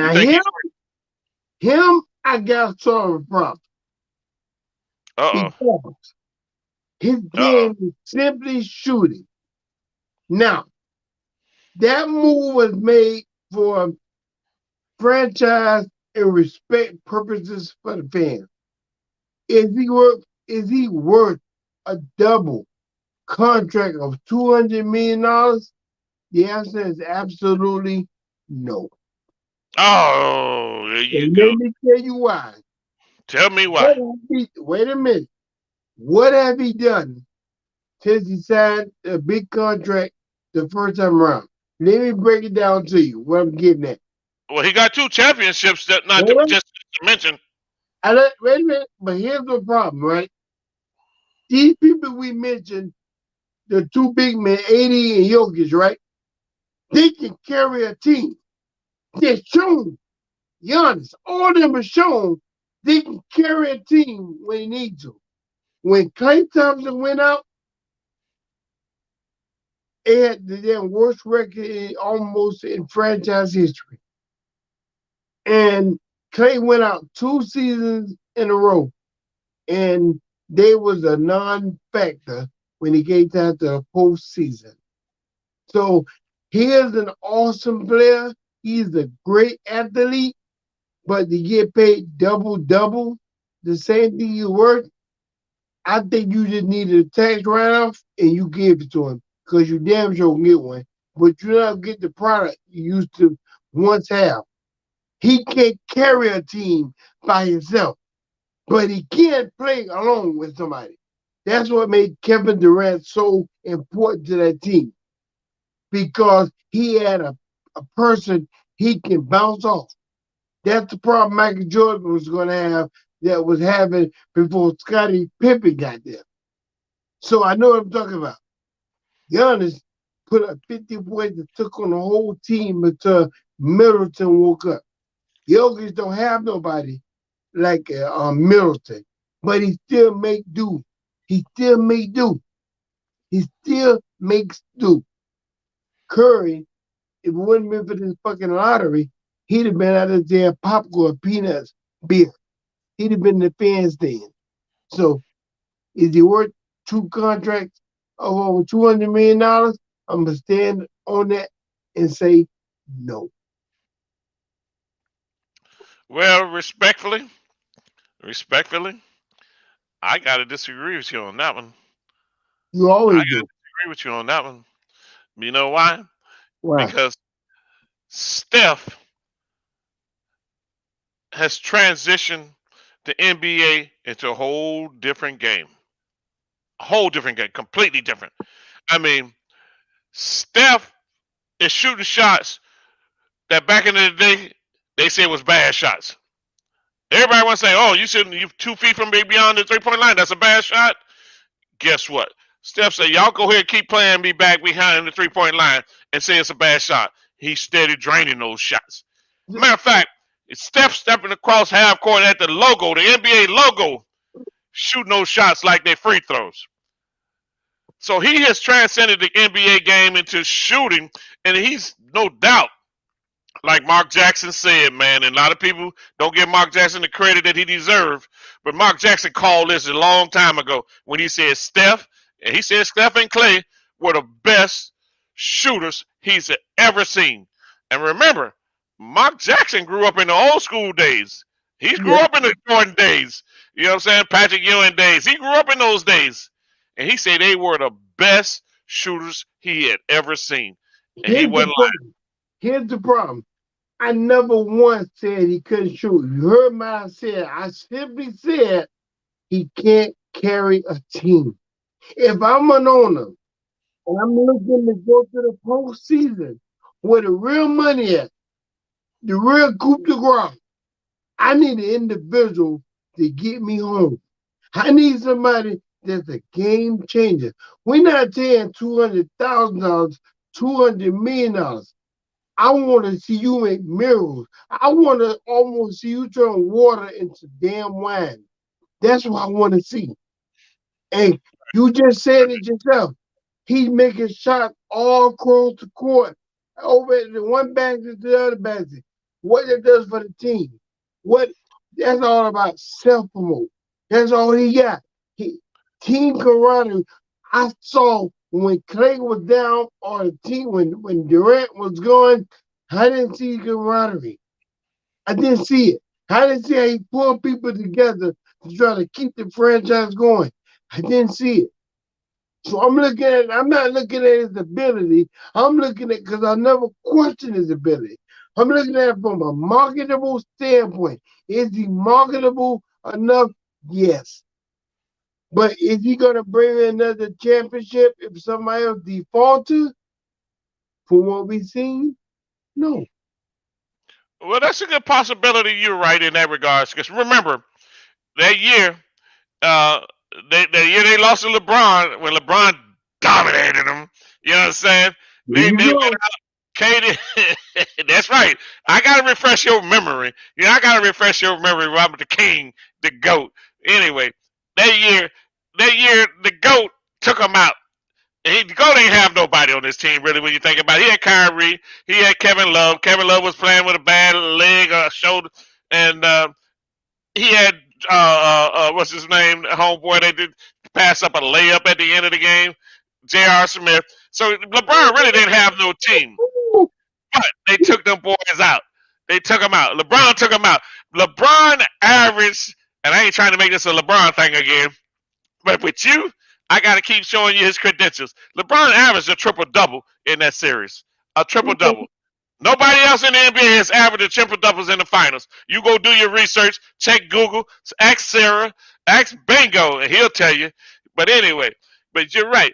You Now think him, I got sort of a problem. uh oh. Because His Uh-oh. game is simply shooting. Now, that move was made for franchise and respect purposes for the fans. Is he worth a double contract of $200 million? The answer is absolutely no. Oh, there you And go. let me tell you why. Tell me why. Wait a minute. What have he done since he signed a big contract the first time around? Let me break it down to you. What I'm getting at. Well, he got two championships that not to, Hold on. just to mention. Wait a minute. But here's the problem, right? These people we mentioned, the two big men, AD and Jokic, right? They can carry a team. They're shown. Giannis, all of them are shown they can carry a team when they need to. When Klay Thompson went out, they had their worst record almost in franchise history. And Clay went out 2 seasons in a row, and they was a non-factor when he came down to the postseason. So he is an awesome player. He's a great athlete, but to get paid double, the same thing you work, I think you just needed a tax write-off and you gave it to him because you damn sure can get one. But you don't get the product you used to once have. He can't carry a team by himself, but he can play along with somebody. That's what made Kevin Durant so important to that team because he had a person he can bounce off. That's the problem Michael Jordan was going to have that was having before Scottie Pippen got there. So I know what I'm talking about. Giannis put up 50 points and took on the whole team until Middleton woke up. Jokic don't have nobody like Middleton, but he still make do. He still make do. He still makes do. Curry, if it wouldn't been for this fucking lottery, he'd have been out of there popcorn, peanuts, beer. He'd have been in the fan stand. So is he worth two contracts of over $200 million? I'm gonna stand on that and say no. Well, respectfully, I gotta disagree with you on that one. You I always gotta do. disagree with you on that one. You know why? Why? Because Steph has transitioned the NBA into a whole different game. A whole different game, completely different. I mean, Steph is shooting shots that back in the day they said was bad shots. Everybody wants to say, "Oh, you shouldn't. You 2 feet from beyond the 3 point line. That's a bad shot." Guess what? Steph said, "Y'all go ahead and keep playing me back behind the 3 point line and say it's a bad shot." He's steady draining those shots. Matter of fact, it's Steph stepping across half court at the logo, the NBA logo, shooting those shots like they're free throws. So he has transcended the NBA game into shooting, and he's no doubt, like Mark Jackson said, man, and a lot of people don't give Mark Jackson the credit that he deserves. But Mark Jackson called this a long time ago when he said Steph, and he said Steph and Clay were the best shooters he's ever seen. And remember, Mark Jackson grew up in the old school days. He grew Yeah, up in the Jordan days. You know what I'm saying? Patrick Ewing days. He grew up in those days. And he said they were the best shooters he had ever seen. And he here's the wasn't problem. Here's the problem. I never once said he couldn't shoot. You heard my said. I simply said he can't carry a team. If I'm an owner and I'm looking to go to the postseason where the real money at, the real coup de grace, I need an individual to get me home. I need somebody that's a game changer. We're not saying $200,000, $200 million. I want to see you make miracles. I want to almost see you turn water into damn wine. That's what I want to see. And you just said it yourself. He's making shots all across the court, over the one basket to the other basket. What that does for the team. What That's all about self promote. That's all he got. He team camaraderie I saw when Clay was down on the team, when Durant was gone. I didn't see camaraderie. I didn't see it. I didn't see how he pulled people together to try to keep the franchise going. I didn't see it. So I'm not looking at his ability. I'm looking at, because I never questioned his ability. I'm looking at it from a marketable standpoint. Is he marketable enough? Yes. But is he going to bring in another championship if somebody else defaulted from what we've seen? No. Well, that's a good possibility. You're right in that regards. Because remember that year, uh, the year they lost to LeBron, when LeBron dominated them. You know what I'm saying? There They you went go. out. Katie, that's right. I gotta refresh your memory. I gotta refresh your memory. Robert the King, the goat. Anyway, that year, the goat took him out. The goat ain't have nobody on this team really. When you think about it, he had Kyrie, he had Kevin Love. Kevin Love was playing with a bad leg or shoulder, and he had what's his name, homeboy. They did pass up a layup at the end of the game, J.R. Smith. So LeBron really didn't have no team, but they took them boys out. They took them out. LeBron took them out. LeBron averaged, and I ain't trying to make this a LeBron thing again, but with you, I got to keep showing you his credentials. LeBron averaged a triple double in that series, a triple double. Nobody else in the NBA has averaged a triple doubles in the finals. You go do your research, check Google, ask Sarah, ask Bingo, and he'll tell you. But anyway, but you're right.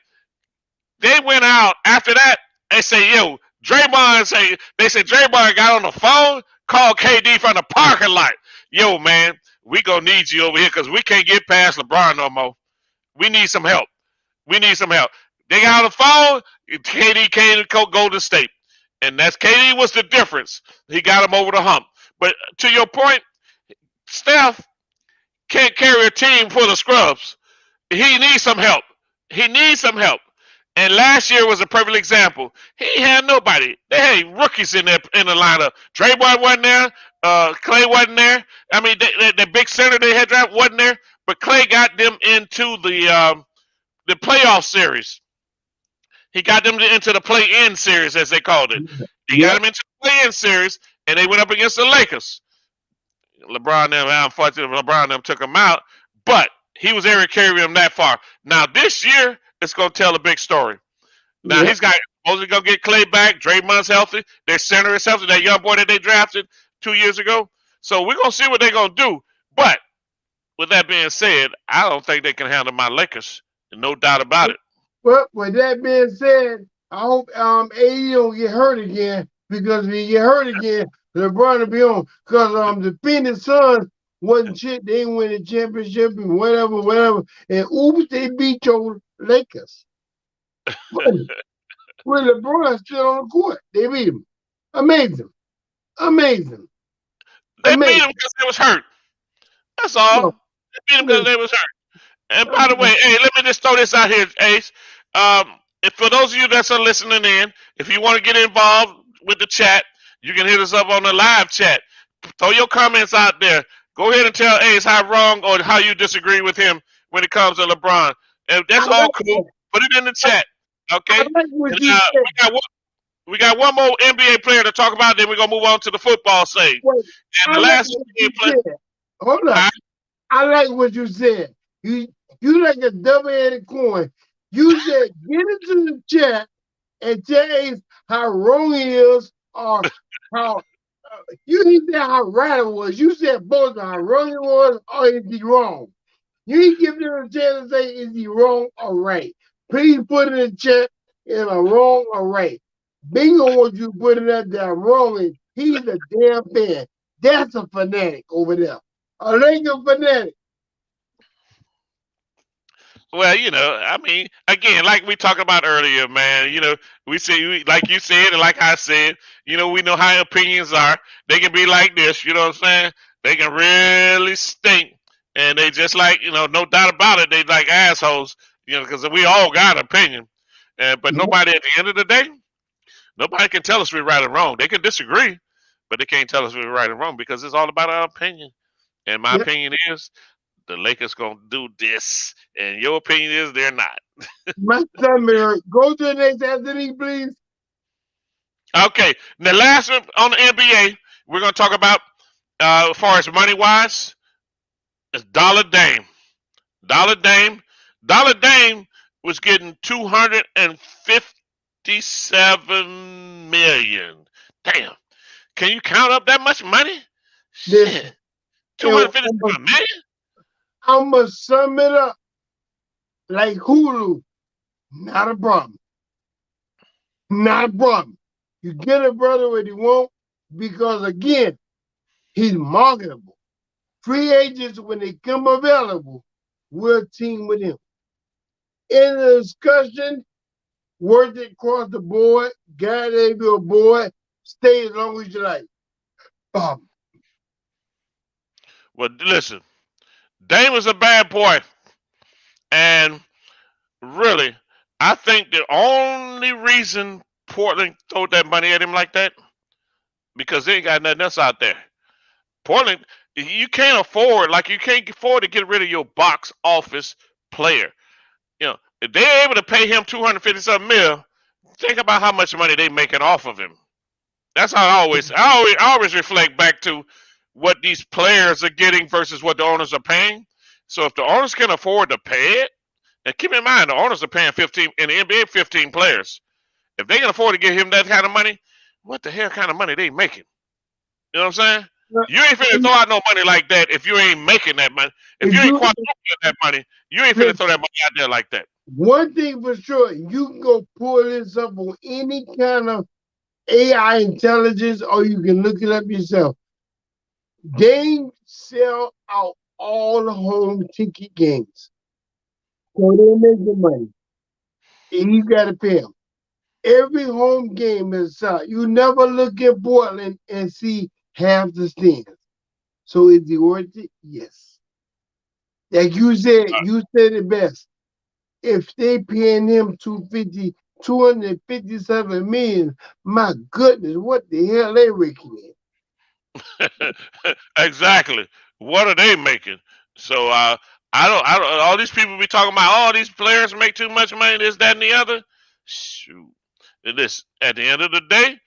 They went out after that. They say, yo, they say Draymond got on the phone, called KD from the parking lot. Yo, man, we gonna need you over here because we can't get past LeBron no more. We need some help. We need some help. They got on the phone. KD came to Golden State. And that's KD was the difference. He got him over the hump. But to your point, Steph can't carry a team full of scrubs. He needs some help. He needs some help. And last year was a perfect example. He had nobody. They had rookies in there in the lineup. Draymond wasn't there. Clay wasn't there. I mean, the big center they had drafted wasn't there. But Clay got them into the playoff series. He got them into the play-in series, as they called it. He got Yep. them into the play-in series, and they went up against the Lakers. Unfortunately, LeBron them took him out, but he was able to carry him that far. Now this year, it's going to tell a big story. Now Yep. he's got supposedly going to get Clay back. Draymond's healthy. Their center is healthy. That young boy that they drafted 2 years ago. So we're going to see what they're going to do. But with that being said, I don't think they can handle my Lakers. No doubt about it. But with that being said, I hope AD don't get hurt again, because if he get hurt again, LeBron will be on. Because the Phoenix Suns wasn't shit. They didn't win the championship and whatever. And oops, they beat your Lakers. With LeBron still on the court, they beat him. Amazing, amazing, They beat him amazing. because they was hurt. That's all. No, They beat him because no, they was hurt. And by the way, no. hey, let me just throw this out here, Ace. If for those of you that's are listening in, if you want to get involved with the chat, you can hit us up on the live chat. Throw your comments out there. Go ahead and tell Ace how wrong or how you disagree with him when it comes to LeBron. And I that's all like cool. that. Put it in the chat, okay? I like what And, you said. we got one more NBA player to talk about. Then we're gonna move on to the football stage. Wait, And I the like last what NBA you player, said. Hold up. I like what you said. You like a double-headed coin. You said get into the chat and tell Ace how wrong he is, or how you didn't say how right it was. You said both how wrong it was, or is he wrong? You ain't give them a chance to say is he wrong or right. Please put in the chat if I'm wrong or right. Bingo wants you to put it up there wrong, and he's a damn fan. That's a fanatic over there. A Laker fanatic. well, I mean, again, like we talked about earlier, man. We say, like you said, and like I said, we know how opinions are. They can be like this, you know what I'm saying? They can really stink, and they just like, no doubt about it, they like assholes, because we all got an opinion, but nobody at the end of the day, nobody can tell us we're right or wrong. They can disagree, but they can't tell us we're right or wrong because it's all about our opinion. And my Yep. opinion is the Lakers gonna do this, and your opinion is they're not. My stomach hurt. Go to the next Anthony, please. Okay, the last one on the NBA we're gonna talk about, as far as money wise, is Dollar Dame. Dollar Dame, Dollar Dame was getting 257 million. Damn, can you count up that much money? Listen, Shit, 257 million. I'm going to sum it up like Hulu. Not a problem. Not a problem. You get a brother what he want because, again, he's marketable. Free agents, when they come available, we'll team with him. In the discussion, worth it across the board, guy they be a board, stay as long as you like. Um, Well, listen, Dame was a bad boy, and really, I think the only reason Portland threw that money at him like that because they ain't got nothing else out there. Portland, you can't afford, like you can't afford to get rid of your box office player. You know, if they're able to pay him 257 mil, think about how much money they making off of him. That's how I always reflect back to what these players are getting versus what the owners are paying. So if the owners can afford to pay it, and keep in mind the owners are paying 15 in the NBA 15 players. If they can afford to give him that kind of money, what the hell kind of money they making? You know what I'm saying? You ain't finna throw out no money like that if you ain't making that money. If if you ain't you quadrupling that money, you ain't finna throw that money out there like that. one thing for sure, you can go pull this up on any kind of AI intelligence, or you can look it up yourself. They sell out all the home ticket games, so they make the money, and you got to pay them. Every home game is out. You never look at Portland and see half the stands. So is it worth it? Yes. Like you said it best. If they paying him 257 million, my goodness, what the hell they raking in? Exactly. What are they making? So I don't. All these people be talking about. All these players make too much money. This, that, and the other. Shoot. This at the end of the day,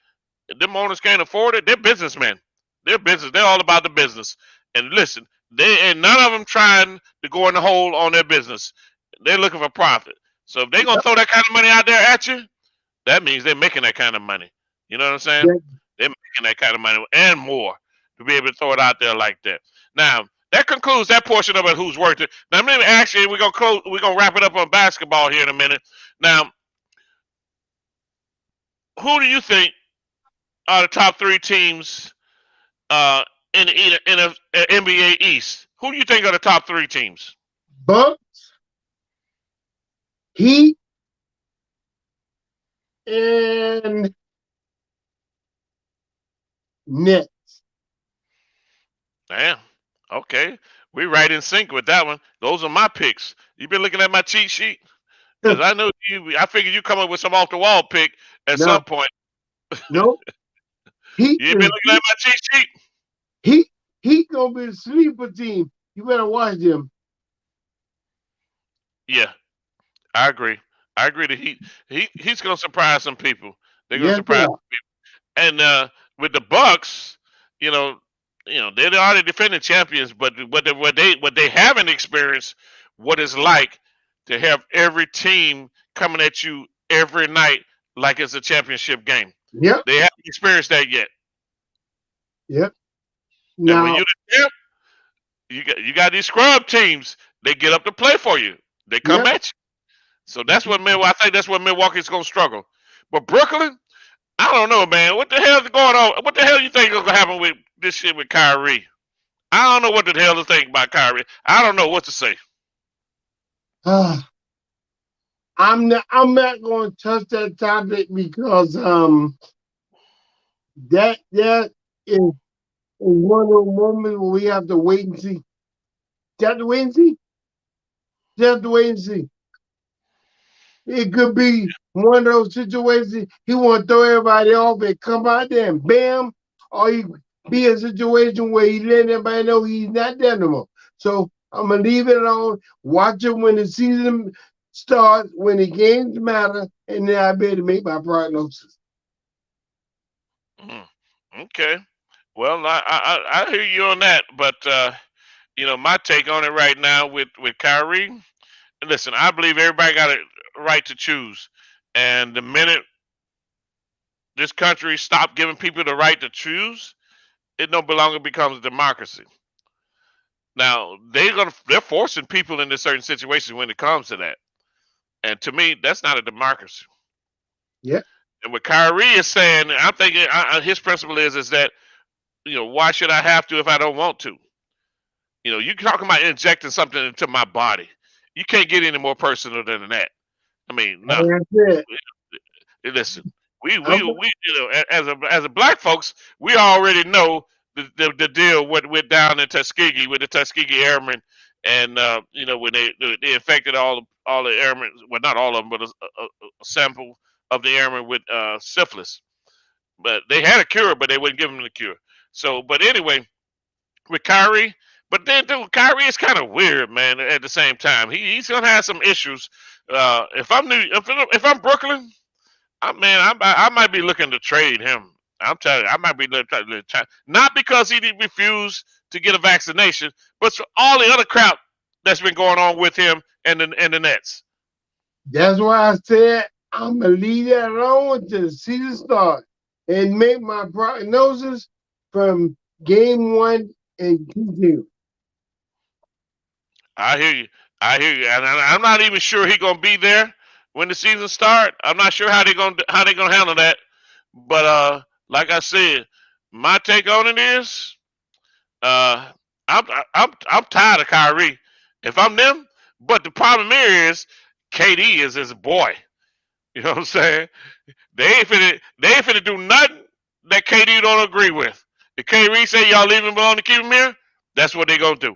them owners can't afford it. They're businessmen. They're business. They're all about the business. And listen, they and none of them trying to go in the hole on their business. They're looking for profit. So if they're gonna throw that kind of money out there at you, that means they're making that kind of money. You know what I'm saying? That, They're making that kind of money and more to be able to throw it out there like that. Now that concludes that portion of it. Who's worth it? Now maybe actually we're gonna close. We're gonna wrap it up on basketball here in a minute. Now, who do you think are the top three teams uh, in the NBA East? Who do you think are the top three teams? Bucks, Heat, and Nets. Damn. Okay. We right in sync with that one. Those are my picks. You been looking at my cheat sheet? Because I know you. I figured you come up with some off the wall pick at No, some point. no. Heat You ain't been is looking at my cheat sheet? Heat. Heat gonna be the sleeper team. You better watch them. Yeah, I agree. I agree that he's gonna surprise some people. They're gonna Yes, they surprise. are. And with the Bucks, you know, they're already defending champions, but what they haven't experienced what it's like to have every team coming at you every night like it's a championship game. Yep, They haven't experienced that yet. yep. And when Now, you're the champ, you got these scrub teams. They get up to play for you. They come yep. at you. So I think that's what Milwaukee's gonna struggle. But Brooklyn, I don't know, man. What the hell is going on? What the hell you think is gonna happen with this shit with Kyrie? I don't know what the hell to think about Kyrie. I don't know what to say. I'm not going to touch that topic because that is one of those moments where we have to wait and see. Just have to wait and see. Just have to wait and see. It could be one of those situations he want to throw everybody off and come out there and bam, or he be a situation where he let everybody know he's not there no more. So I'm gonna leave it alone. Watch it when the season starts, when the games matter, and then I better make my prognosis. Mm, okay. Well, I hear you on that, but my take on it right now with Kyrie. Listen, I believe everybody got a right to choose, and the minute this country stop giving people the right to choose, it no longer becomes a democracy. Now they're forcing people into certain situations when it comes to that, and to me, that's not a democracy. Yeah, And what Kyrie is saying, I'm thinking his principle is that why should I have to if I don't want to? You talking about injecting something into my body. You can't get any more personal than that. I mean, like no. I said, Listen, we I'm as a black folks, we already know the deal what went down in Tuskegee with the Tuskegee Airmen, and when they infected all the airmen, well, not all of them, but a sample of the airmen with syphilis. But they had a cure, but they wouldn't give them the cure. So, but anyway, with Kyrie. But then, dude, Kyrie is kind of weird, man. At the same time, he's gonna have some issues. If I'm Brooklyn, I might be looking to trade him. I'm telling you, I might be not because he didn't refuse to get a vaccination, but for all the other crap that's been going on with him and the Nets. That's why I said I'm gonna leave that alone until the season starts and make my prognosis from game one and continue. I hear you. I hear you, and I'm not even sure he's gonna be there when the season start. I'm not sure how they gonna handle that. But like I said, my take on it is, uh, I'm tired of Kyrie. If I'm them, but the problem here is KD is his boy. You know what I'm saying? They ain't finna do nothing that KD don't agree with. If KD say y'all leave him alone to keep him here, that's what they gonna do.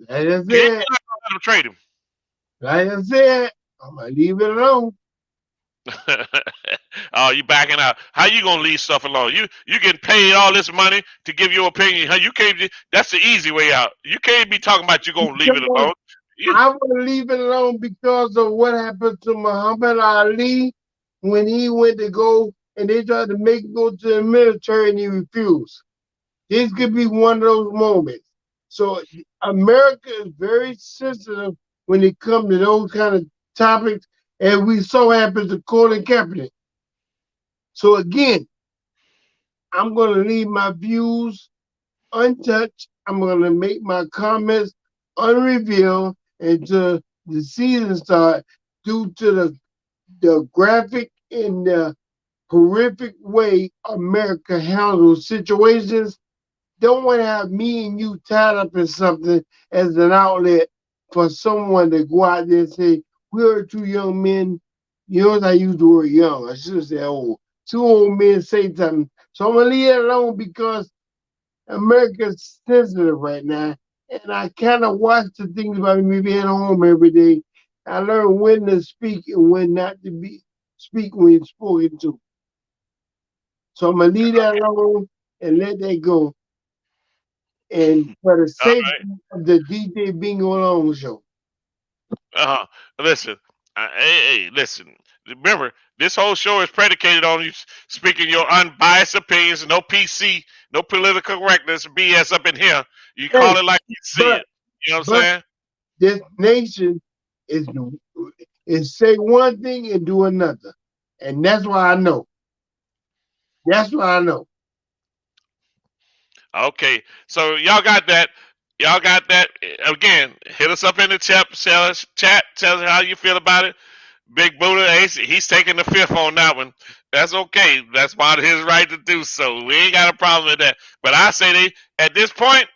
Like I KD said, not gonna let him trade him. like I said, I'm gonna leave it alone. Oh, you backing out? How you gonna leave stuff alone? You getting paid all this money to give your opinion? How you can't? That's the easy way out. You can't be talking about you gonna leave it Because alone. You, I want to leave it alone because of what happened to Muhammad Ali when he went to go and they tried to make him go to the military and he refused. This could be one of those moments. So America is very sensitive when it comes to those kind of topics, and we so happen to Colin Kaepernick. So again, I'm going to leave my views untouched. I'm going to make my comments unrevealed until the season starts due to the graphic and the horrific way America handles situations. Don't want to have me and you tied up in something as an outlet for someone to go out there and say, we're two young men. You know, I use the word young. I should say old. Two old men say something. So I'm going to leave it alone because America's sensitive right now. And I kind of watch the things about me being home every day. I learn when to speak and when not to be speak when you're spoken to. So I'm gonna leave that alone and let that go. And for the all sake right. of the DJ Bingo Long show. Uh, listen. Hey, listen. Remember, this whole show is predicated on you speaking your unbiased opinions. No PC, no political correctness, BS up in here. You Hey, call it like you see but it. You know what I'm but saying? this nation is say one thing and do another. And that's why I know. That's why I know. Okay, so y'all got that. Y'all got that. Again, hit us up in the chat. Tell us how you feel about it. Big Buddha, he's taking the fifth on that one. That's okay. That's part of his right to do so. We ain't got a problem with that. But I say at this point,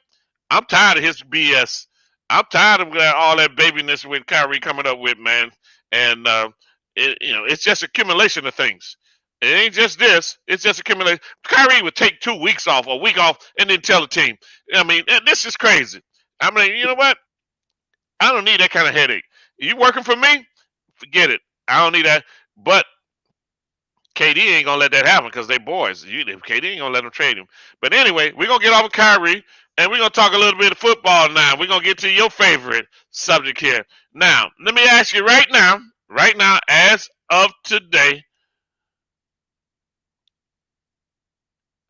I'm tired of his BS. I'm tired of all that babiness with Kyrie coming up with, man. And it's just accumulation of things. It ain't just this. It's just accumulation. Kyrie would take 2 weeks off, a week off, and then tell the team. I mean, this is crazy. I mean, you know what? I don't need that kind of headache. You working for me? Forget it. I don't need that. But KD ain't gonna let that happen because they boys. KD ain't gonna let them trade him. But anyway, we're gonna get off of Kyrie And we're gonna talk a little bit of football now. We're gonna get to your favorite subject here. Now, let me ask you right now, as of today,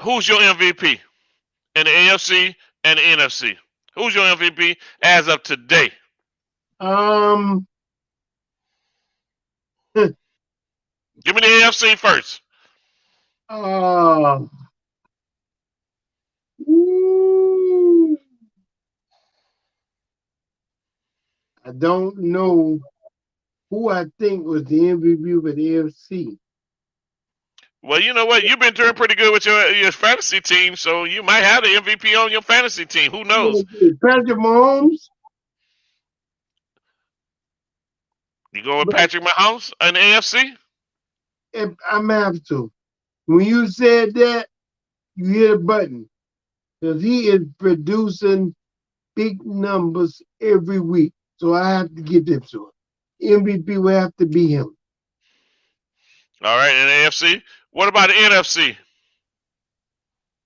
who's your MVP in the AFC and the NFC? Who's your MVP as of today? Um, Give me the AFC first. uh, ooh, I don't know who I think was the MVP of the AFC. Well, you know what? You've been doing pretty good with your fantasy team, so you might have the MVP on your fantasy team. Who knows? Patrick Mahomes, You go with but Patrick Mahomes in the AFC? if I'm have to. When you said that, you hit a button because he is producing big numbers every week. So I have to give this to him. MVP will have to be him. All right, in the AFC. What about the NFC?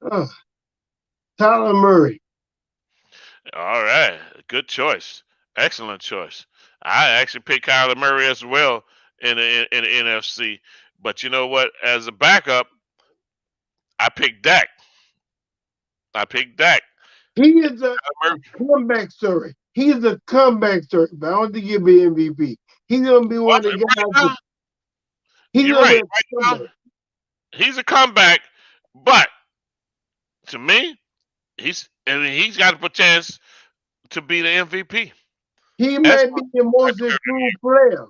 Uh, Tyler Murray. All right, good choice. Excellent choice. I actually picked Kyler Murray as well in the NFC. But you know what? As a backup, I picked Dak. I picked Dak. He is a Murray. comeback story. He's a comeback story, but I don't think he'll be MVP. He's gonna be Well, one of the right guys. now, He's you're gonna be right. a Right now, comeback. he's a comeback, but to me, he's got a chance to be the MVP. He That's may be the most improved player.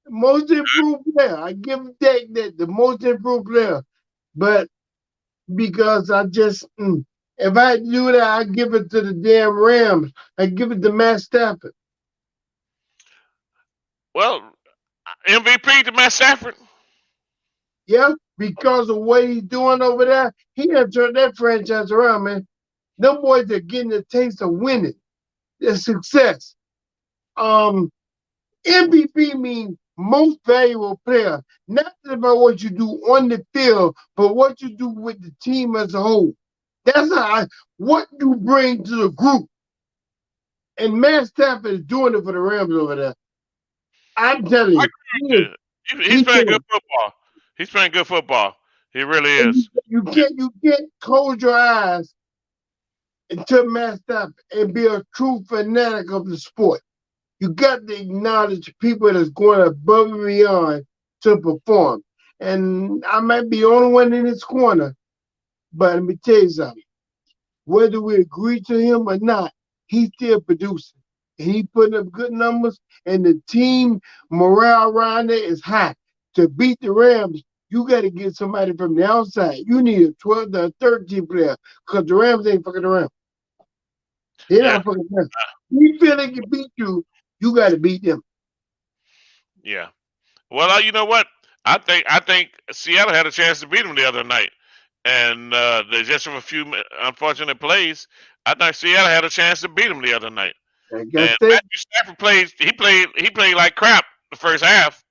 Most improved player. I give that the most improved player. But because I just if I do that, I give it to the damn Rams. I give it to Matt Stafford. well, MVP to Matt Stafford. Yeah, because of what he's doing over there, he has turned that franchise around, man. Them boys are getting a taste of winning, their success. Um, MVP means most valuable player, not about what you do on the field, but what you do with the team as a whole. That's what you bring to the group. And Matt Stafford is doing it for the Rams over there. I'm telling I you, agree with you. He's he's playing doing good it. football. He's playing good football. He really And is. you can't close your eyes until Matt Stafford and be a true fanatic of the sport. You got to acknowledge people that's going above and beyond to perform. And I might be the only one in this corner, but let me tell you something. Whether we agree to him or not, he's still producing. And he putting up good numbers, and the team morale around there is high. To beat the Rams, you got to get somebody from the outside. You need a 12 to 13 player because the Rams ain't fucking around. They're Yeah, not fucking around. You feel they can beat you, you got to beat them. yeah. Well, you know what? I think Seattle had a chance to beat them the other night, and they just from a few unfortunate plays. I think Seattle had a chance to beat them the other night. I And guess they Matthew Stafford played. He played like crap the first half.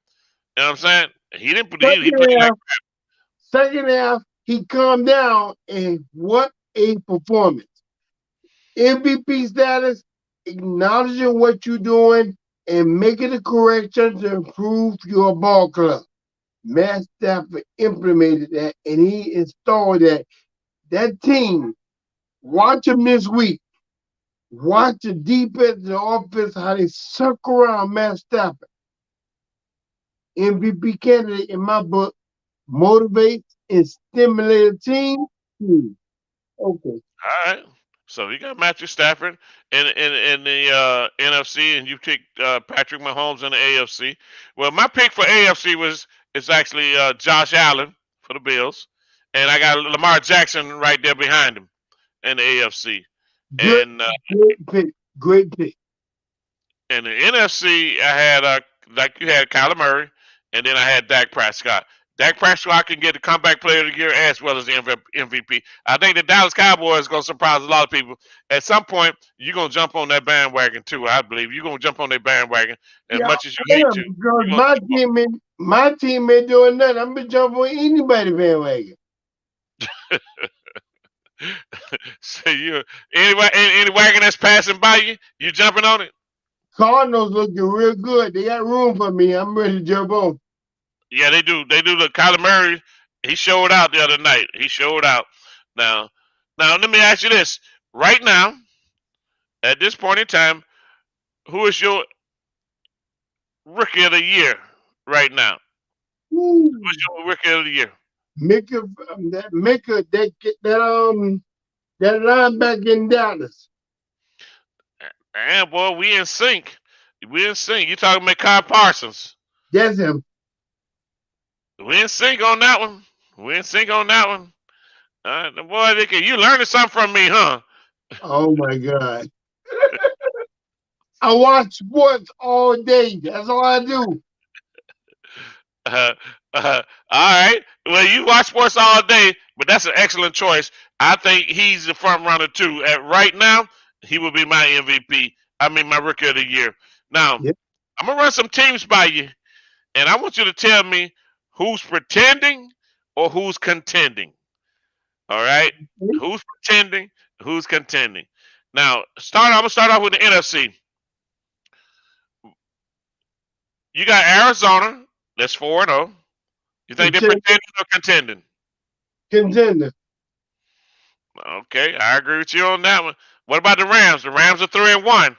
You know what I'm saying? He didn't. He second played like. half, second half, he calmed down, and what a performance. MVP status, acknowledging what you're doing and making the correction to improve your ball club. Matt Stafford implemented that and he installed that. That team, watch him this week. Watch the defense and the offense, how they circle around Matt Stafford. MVP candidate in my book, motivates and stimulate a team. Okay. All right. So you got Matthew Stafford in the NFC, and you picked Patrick Mahomes in the AFC. Well, my pick for AFC was it's actually Josh Allen for the Bills, and I got Lamar Jackson right there behind him in the AFC. Good, And great pick. Great pick. in the NFC, I had like you had Kyler Murray, and then I had Dak Prescott. Dak Prescott can get the comeback player of the year as well as the MVP. I think the Dallas Cowboys is going to surprise a lot of people. At some point, you're going to jump on that bandwagon too. I believe you're going to jump on that bandwagon as Yeah, much as you I hate am to. because You're going to jump on. my team ain't doing nothing. I'm gonna jump on anybody bandwagon. So you any wagon that's passing by you, you jumping on it? Cardinals looking real good. They got room for me. I'm ready to jump on. Yeah, they do. They do. Look, Kyler Murray, he showed out the other night. He showed out. Now, now let me ask you this: right now, at this point in time, who is your rookie of the year? Right now, Woo. who's your rookie of the year? Mika, that linebacker in Dallas. And boy, we in sync. We in sync. You talking about Kyle Parsons? That's him. We in sync on that one. We in sync on that one. Boy, you learning something from me, huh? Oh my God. I watch sports all day. That's all I do. Uh, all right. Well, you watch sports all day, but that's an excellent choice. I think he's the front runner too. Right now, he will be my MVP. I mean, my rookie of the year. Now, Yep. I'm gonna run some teams by you, and I want you to tell me who's pretending or who's contending. All right, who's pretending, who's contending. Now, I'm gonna start off with the NFC. You got Arizona. That's 4-0. You think they're Contender. pretending or contending? Contender. Okay, I agree with you on that one. What about the Rams? The Rams are 3-1.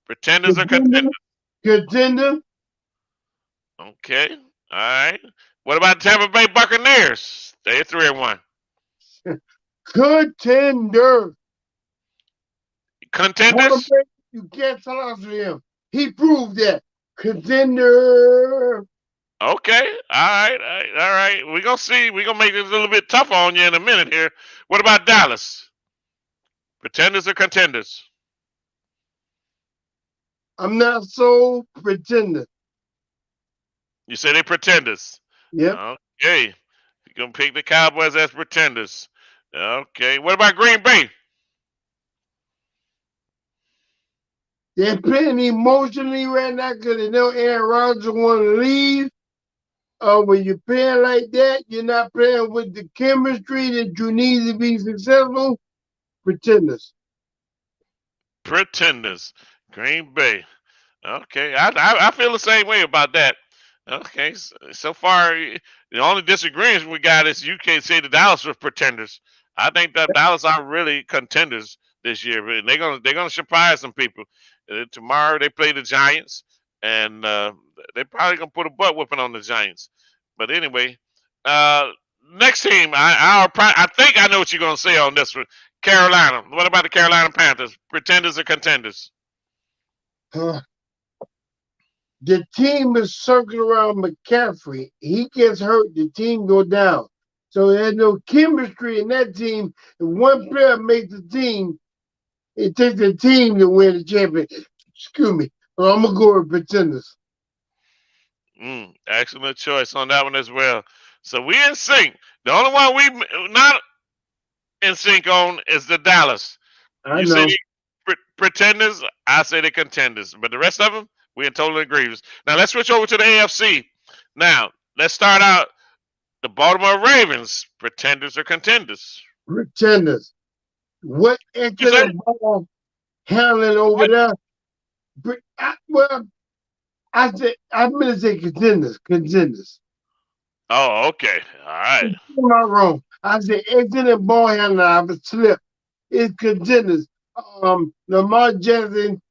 Pretenders or Contender. contenders? Contender. Okay, all right. What about the Tampa Bay Buccaneers? They're 3-1. Contender. Contenders? Quarterback, you can't tell us him. He proved that. Contender. Okay, all right. We're gonna see. We're gonna make this a little bit tougher on you in a minute here. What about Dallas? Pretenders or contenders? I'm not so pretender. You say they pretenders. Yep. Okay. You're gonna pick the Cowboys as pretenders. Okay. What about Green Bay? They're playing emotionally right now because they know Aaron Rodgers want to leave. When you're playing like that, you're not playing with the chemistry that you need to be successful. Pretenders. Pretenders. Green Bay. Okay. I feel the same way about that. Okay. So far, the only disagreement we got is you can't say the Dallas were pretenders. I think that Dallas are really contenders this year. But they're gonna surprise some people. Tomorrow they play the Giants, and they're probably gonna put a butt whipping on the Giants. But anyway, uh, next team, I think I know what you're gonna say on this one. Carolina. What about the Carolina Panthers? Pretenders or contenders? Uh, the team is circling around McCaffrey. He gets hurt, the team go down. So there's no chemistry in that team. If one player makes the team, it takes the team to win the championship. Excuse me. So I'm gonna go with pretenders. Excellent choice on that one as well. So we in sync. The only one we not in sync on is the Dallas. I You say know. they pretenders, I say they contenders. But the rest of them, we in total agreement. Now let's switch over to the AFC. Now let's start out the Baltimore Ravens. Pretenders or contenders? Pretenders. What You say excellent ball handling over what? there. Well, I'm gonna say contenders. Contenders. Oh, okay. All right. I'm not wrong. I said excellent ball handling. I have a slip. It's contenders. Lamar Jackson,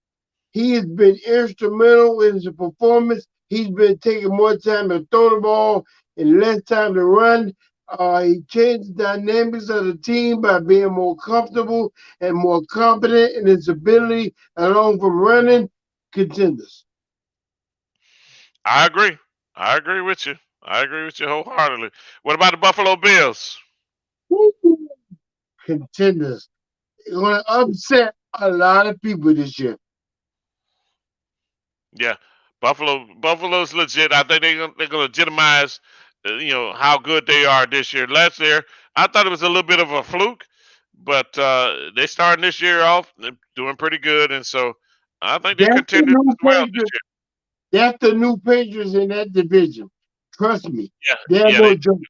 he has been instrumental in his performance. He's been taking more time to throw the ball and less time to run. He changed the dynamics of the team by being more comfortable and more confident in his ability, along from running contenders. I agree. I agree with you. I agree with you wholeheartedly. What about the Buffalo Bills? Woo! Contenders. They're going to upset a lot of people this year. Yeah, Buffalo's legit. I think they're gonna legitimize, how good they are this year. Last year, I thought it was a little bit of a fluke, but they starting this year off doing pretty good, and so I think they're That's the contenders new as well this Patriots. That's the new Patriots in that division. Trust me. year. They're Yeah, yeah. no joke.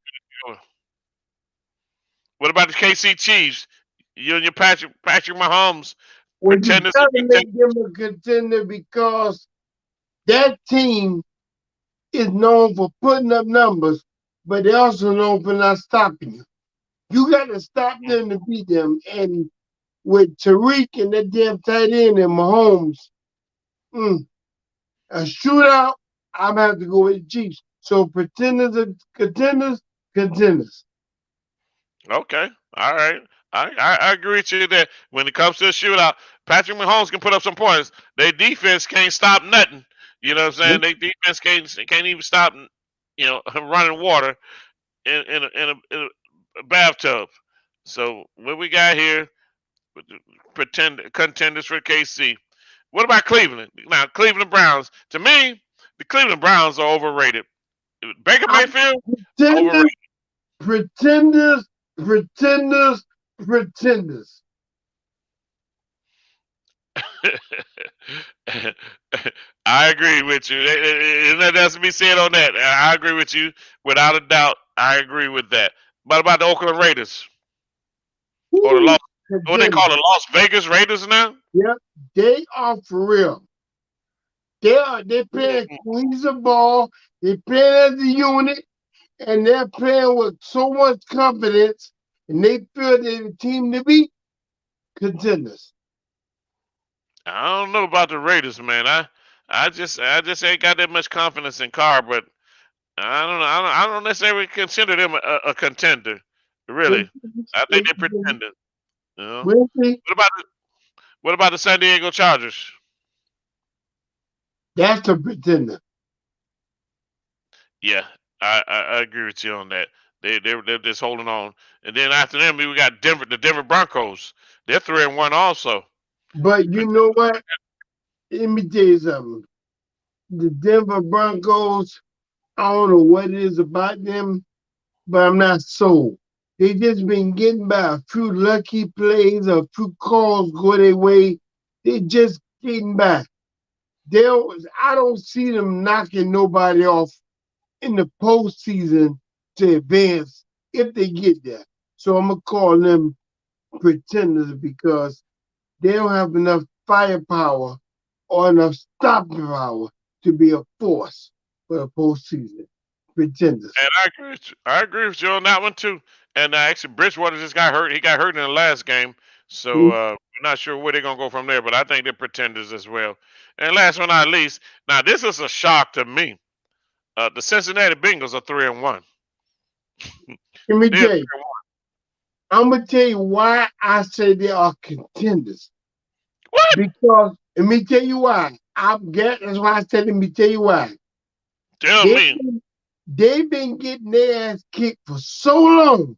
What about the KC Chiefs? You and your Patrick Mahomes Well, you pretenders and gotta make contenders. them a contender because that team is known for putting up numbers, but they also known for not stopping you. You got to stop them to beat them. And with Tariq and that damn tight end and Mahomes, mm, a shootout, I'm gonna have to go with the Chiefs. So pretenders are contenders, contenders. Okay, all right. I agree with you that when it comes to a shootout, Patrick Mahomes can put up some points. Their defense can't stop nothing. You know what I'm saying? Their defense can't even stop. Running water in a bathtub. So what we got here? Pretend contenders for KC. What about Cleveland? Now Cleveland Browns. To me, the Cleveland Browns are overrated. Baker I'm Mayfield pretenders, overrated. pretenders, pretenders, pretenders. I agree with you. There's nothing else to be said on that. I agree with you without a doubt. I agree with that. What about the Oakland Raiders or the Woo, Las? What they call contenders. the Las Vegas Raiders now? Yep, they are for real. They playing cohesive ball. They playing as a unit, and they're playing with so much confidence, and they feel they're the team to beat. Contenders. I don't know about the Raiders, man. I just ain't got that much confidence in Carr, but I don't know. I don't necessarily consider them a contender. Really, Contenders, I think they're contenders. pretenders. You know. We'll see. What about the San Diego Chargers? That's a pretender. Yeah, I agree with you on that. They're just holding on, and then after them we got the Denver Broncos. They're 3-1 also. But you know what? Let me tell you something. The Denver Broncos, I don't know what it is about them, but I'm not sold. They just been getting by a few lucky plays, a few calls go their way. They just getting by. I don't see them knocking nobody off in the postseason to advance if they get there. So I'm gonna call them pretenders because they don't have enough firepower or enough stopping power to be a force for the postseason. Pretenders. And I agree with you. I agree with you on that one too. And actually, Bridgewater just got hurt. He got hurt in the last game, so we're not sure where they're gonna go from there. But I think they're pretenders as well. And last but not least, now this is a shock to me. The Cincinnati Bengals are 3-1. Let me They're tell you, I'm gonna tell you why I say they are contenders. what? Because let me tell you why. That's why I said let me tell you why. Tell They me. they've been getting their ass kicked for so long.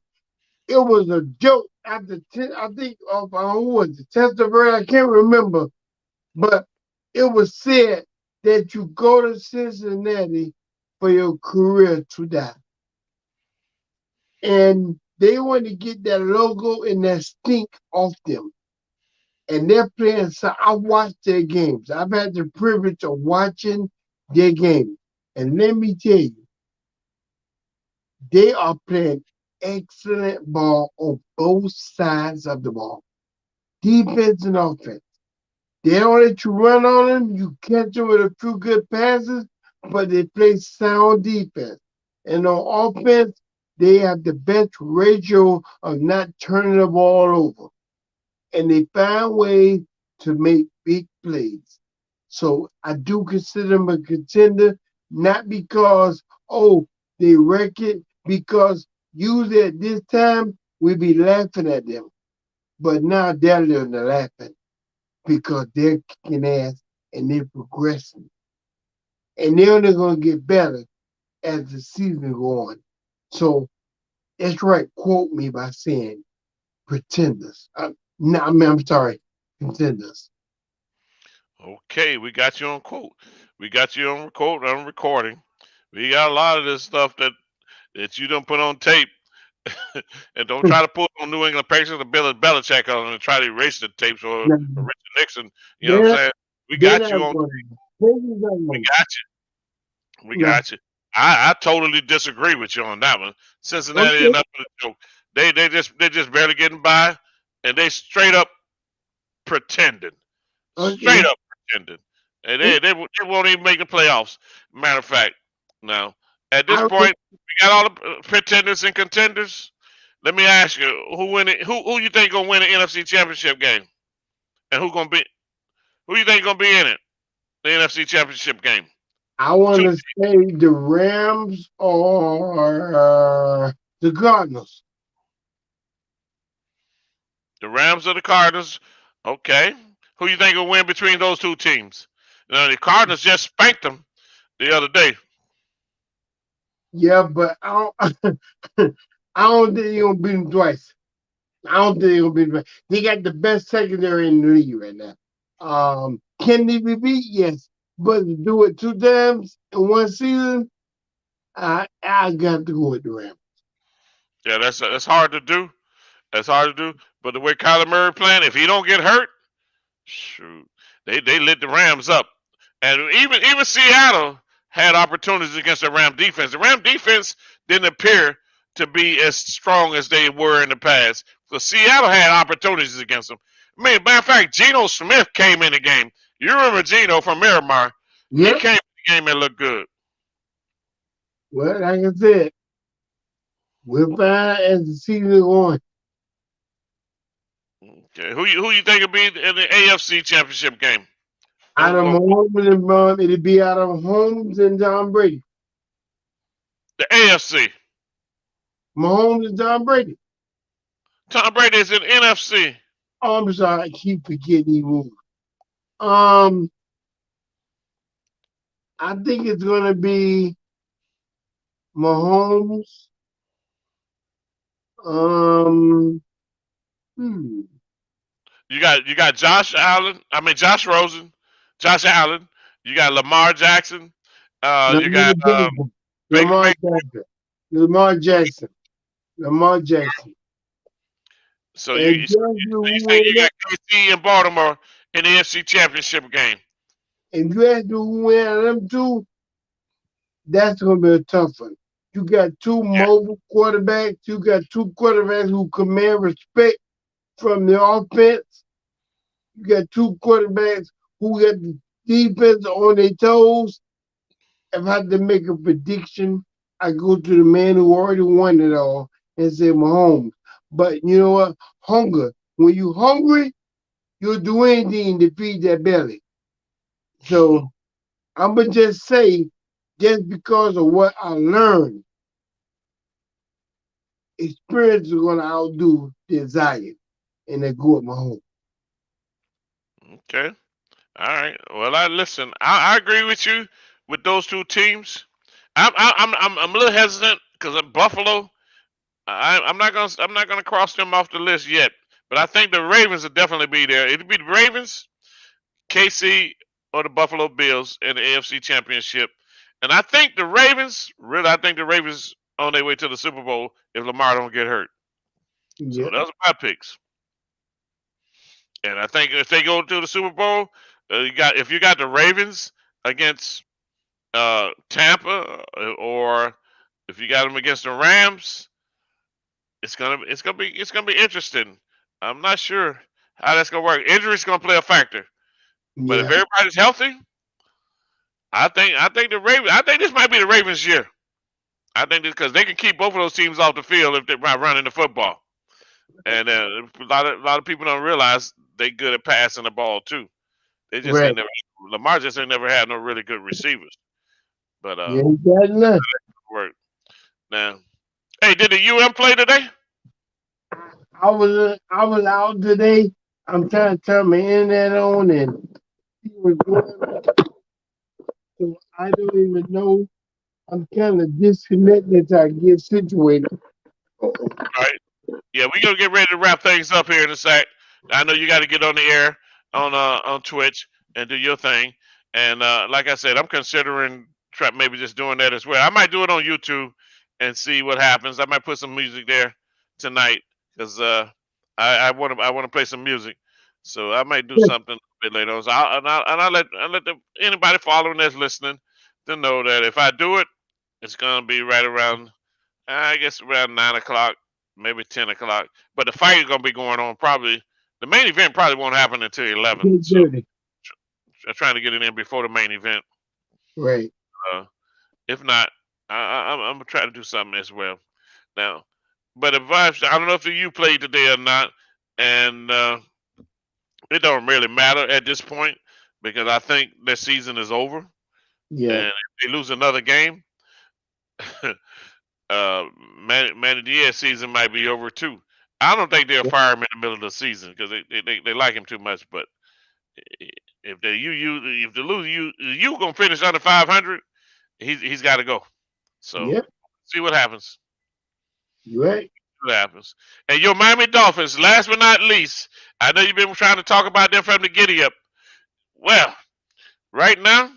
It was a joke after I think of who was the Testaverde, I can't remember, but it was said that you go to Cincinnati for your career to die. And they want to get that logo and that stink off them. And they're playing. So I watch their games. I've had the privilege of watching their games. And let me tell you, they are playing excellent ball on both sides of the ball, defense and offense. They don't let you run on them. You catch them with a few good passes, but they play sound defense. And on offense, they have the best ratio of not turning the ball over. And they find ways to make big plays. So I do consider them a contender, not because, oh, they wreck it, because usually at this time, we be laughing at them. But now they're learning to laughing because they're kicking ass and they're progressing. And they're only going to get better as the season go on. So that's right. Quote me by saying pretenders. No, I'm sorry, contenders. Okay, we got you on quote. We got you on quote on recording. We got a lot of this stuff that you don't put on tape. And don't try to put on New England Patriots or Bill Belichick on and try to erase the tapes or No, Richard Nixon. You know what I'm they're, saying? We they're got not you on. going to. They're not We going got you. We to. got you. I totally disagree with you on that one. Cincinnati Okay. enough for the joke. They just barely getting by. and they straight up pretending, straight Okay. up pretending, and they won't even make the playoffs. Matter of fact, now at this I point, we got all the pretenders and contenders. Let me ask you, who you think gonna win the NFC Championship game, and who you think gonna be in it, the NFC Championship game? I want Two, to say the Rams or the Cardinals. the Rams or the Cardinals. Okay, who you think will win between those two teams? Now the Cardinals just spanked them the other day. Yeah, but I don't think they're gonna beat them twice. I don't think they're gonna beat them. They got the best secondary in the league right now. Can they be beat? Yes, but to do it two times in one season, I got to go with the Rams. Yeah, that's hard to do. That's hard to do. But the way Kyler Murray playing, if he don't get hurt, shoot, they lit the Rams up. And even Seattle had opportunities against the Ram defense. The Ram defense didn't appear to be as strong as they were in the past. So Seattle had opportunities against them. I mean, matter of fact, Geno Smith came in the game. You remember Geno from Miramar? He Yep. came in the game and looked good. Well, like I said, we'll find as the season goes on. Okay. Who you think will be in the AFC Championship game? Out of Mahomes and it'll be out of Holmes and Tom Brady. The AFC. Mahomes and Tom Brady. Tom Brady is in NFC. Oh, I'm sorry, I keep forgetting he moved. Um, I think it's gonna be Mahomes. Um, hmm. You got Josh Allen. I mean Josh Rosen, Josh Allen. You got Lamar Jackson. You Lamar got Jackson. Baker Lamar Mayfield. Jackson. Lamar Jackson. Lamar Jackson. So you, And you guess so you who say you win? got KC and Baltimore in the AFC Championship game. And guess who win out of them two? That's gonna be a tough one. You got two Yeah. mobile quarterbacks. You got two quarterbacks who command respect from the offense. You got two quarterbacks who got the defense on their toes. If I had to make a prediction, I go to the man who already won it all and say Mahomes. But you know what? Hunger. When you hungry, you'll do anything to feed that belly. So I'm gonna just say, just because of what I learned, experience is gonna outdo desire, and they go with Mahomes. Okay. All right. Well, I listen. I agree with you with those two teams. I'm a little hesitant because Buffalo. I'm not gonna cross them off the list yet. But I think the Ravens will definitely be there. It'll be the Ravens, KC, or the Buffalo Bills in the AFC Championship. And I think the Ravens on their way to the Super Bowl if Lamar don't get hurt. So Yeah, those are my picks. And I think if they go to the Super Bowl, if you got the Ravens against Tampa, or if you got them against the Rams, it's gonna be interesting. I'm not sure how that's gonna work. Injury's gonna play a factor, but if yeah, everybody's healthy, I think the Ravens. I think this might be the Ravens' year. I think this because they can keep both of those teams off the field if they're running the football. And a lot of people don't realize they good at passing the ball too. They just right. ain't never Lamar just ain't never had no really good receivers. But Yeah, he got enough. work now. Hey, did the UM play today? I was out today. I'm trying to turn my internet on and see what's going on. So I don't even know. I'm kind of disconnected till I get situated. All right. Yeah, we gonna get ready to wrap things up here in a sec. I know you got to get on the air on Twitch and do your thing. And like I said, I'm considering maybe just doing that as well. I might do it on YouTube and see what happens. I might put some music there tonight because I want to play some music. So I might do something a bit later on. So I'll let anybody following that's listening to know that if I do it, it's gonna be right around I guess around 9 o'clock, maybe 10 o'clock. But the fight is gonna be going on probably. The main event probably won't happen until 11. So 10:30. I'm trying to get it in before the main event. Right. Uh, if not, I'm gonna try to do something as well. Now, but advice. I don't know if you played today or not, and it don't really matter at this point because I think their season is over. Yeah. And if they lose another game, Manny Diaz season might be over too. I don't think they'll fire him in the middle of the season because they like him too much. But if they if they lose you gonna finish under 500, he's got to go. So Yep. see what happens. You right. See what happens. And your Miami Dolphins, last but not least, I know you've been trying to talk about them from the giddy up. Well, right now,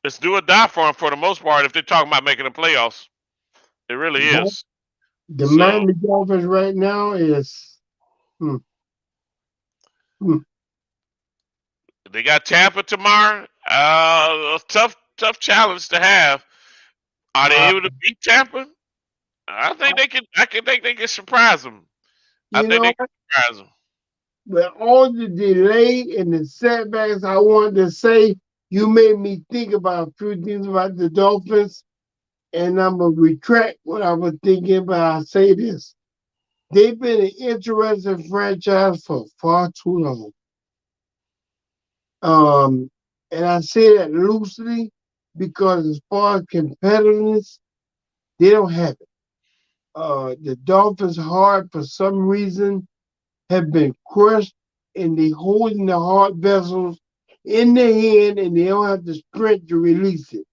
it's do or die for them for the most part if they're talking about making the playoffs. It really Right. is. The So Miami Dolphins right now is hmm, hmm. they got Tampa tomorrow. A tough challenge to have. Are they Uh, able to beat Tampa? I think they can. I can think they can surprise them. I you think know, they can surprise them. with all the delay and the setbacks, I wanted to say you made me think about a few things about the Dolphins, and I'm gonna retract what I was thinking, but I'll say this. They've been an interesting franchise for far too long. And I say that loosely because as far as competitiveness, they don't have it. The Dolphins' heart, for some reason, have been crushed, and they holding the heart vessels in their hand, and they don't have the strength to release it.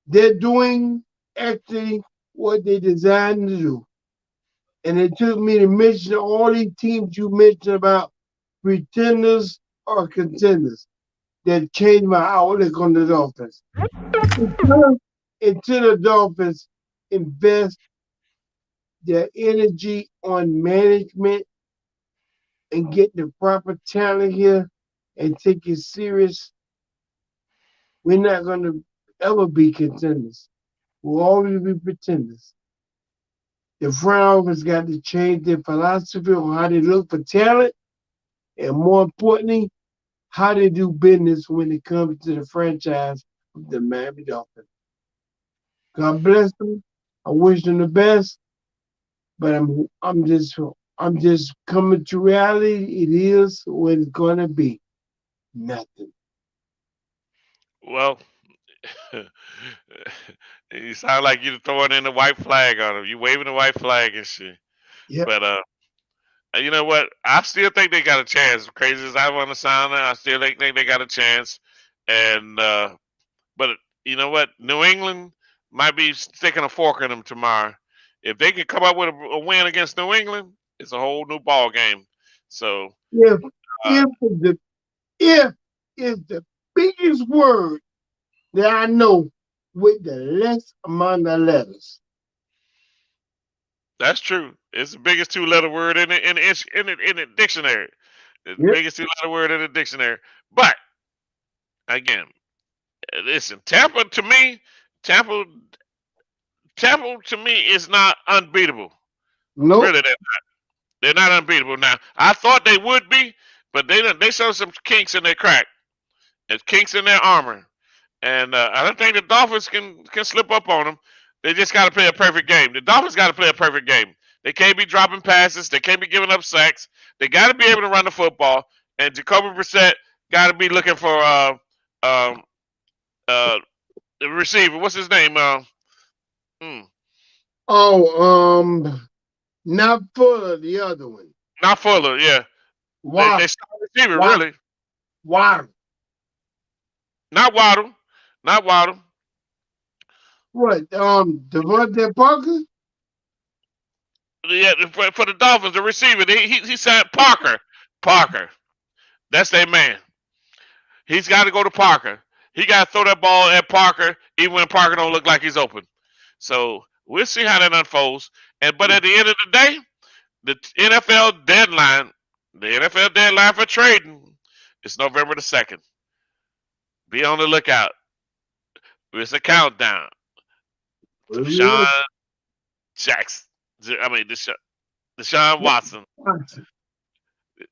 They're doing actually what they designed to do. And it took me to mention all these teams you mentioned about pretenders or contenders that changed my outlook on the Dolphins. Until the Dolphins invest their energy on management and get the proper talent here and take it serious, we're not going to ever be contenders. We'll always be pretenders. The front office got to change their philosophy on how they look for talent, and more importantly, how they do business when it comes to the franchise of the Miami Dolphins. God bless them. I wish them the best, but I'm just coming to reality. It is what it's gonna be. Nothing. Well, you sound like you're throwing in the white flag on them. You waving the white flag and shit. Yep. But you know what? I still think they got a chance. Crazy as I want to sound, I still think they got a chance. And but you know what? New England might be sticking a fork in them tomorrow. If they can come up with a win against New England, it's a whole new ball game. So If uh, if is the biggest word that I know with the less amount of letters. that's true. It's the biggest two-letter word in the dictionary. It's the Yep. biggest two-letter word in the dictionary. But again, listen, Tampa, Tampa to me is not unbeatable. Nope. Really, they're not unbeatable. Now, I thought they would be, but they showed some kinks in their crack. There's kinks in their armor, and I don't think the Dolphins can slip up on them. They just got to play a perfect game. The Dolphins got to play a perfect game. They can't be dropping passes. They can't be giving up sacks. They got to be able to run the football. And Jacoby Brissett got to be looking for um, uh, the receiver. What's his name? Hmm, Oh, not Fuller, the other one. not Fuller. Yeah, Waddle. they start receiver Waddle. really. Waddle. Not Waddle. Not Waddle. What? Devontae Parker? Yeah, for the Dolphins, the receiver. He said Parker. Parker. That's their man. He's got to go to Parker. He got to throw that ball at Parker, even when Parker don't look like he's open. So we'll see how that unfolds. But at the end of the day, the NFL deadline for trading is November the 2nd. Be on the lookout. It's a countdown for Deshaun Jackson. I mean, Deshaun Watson.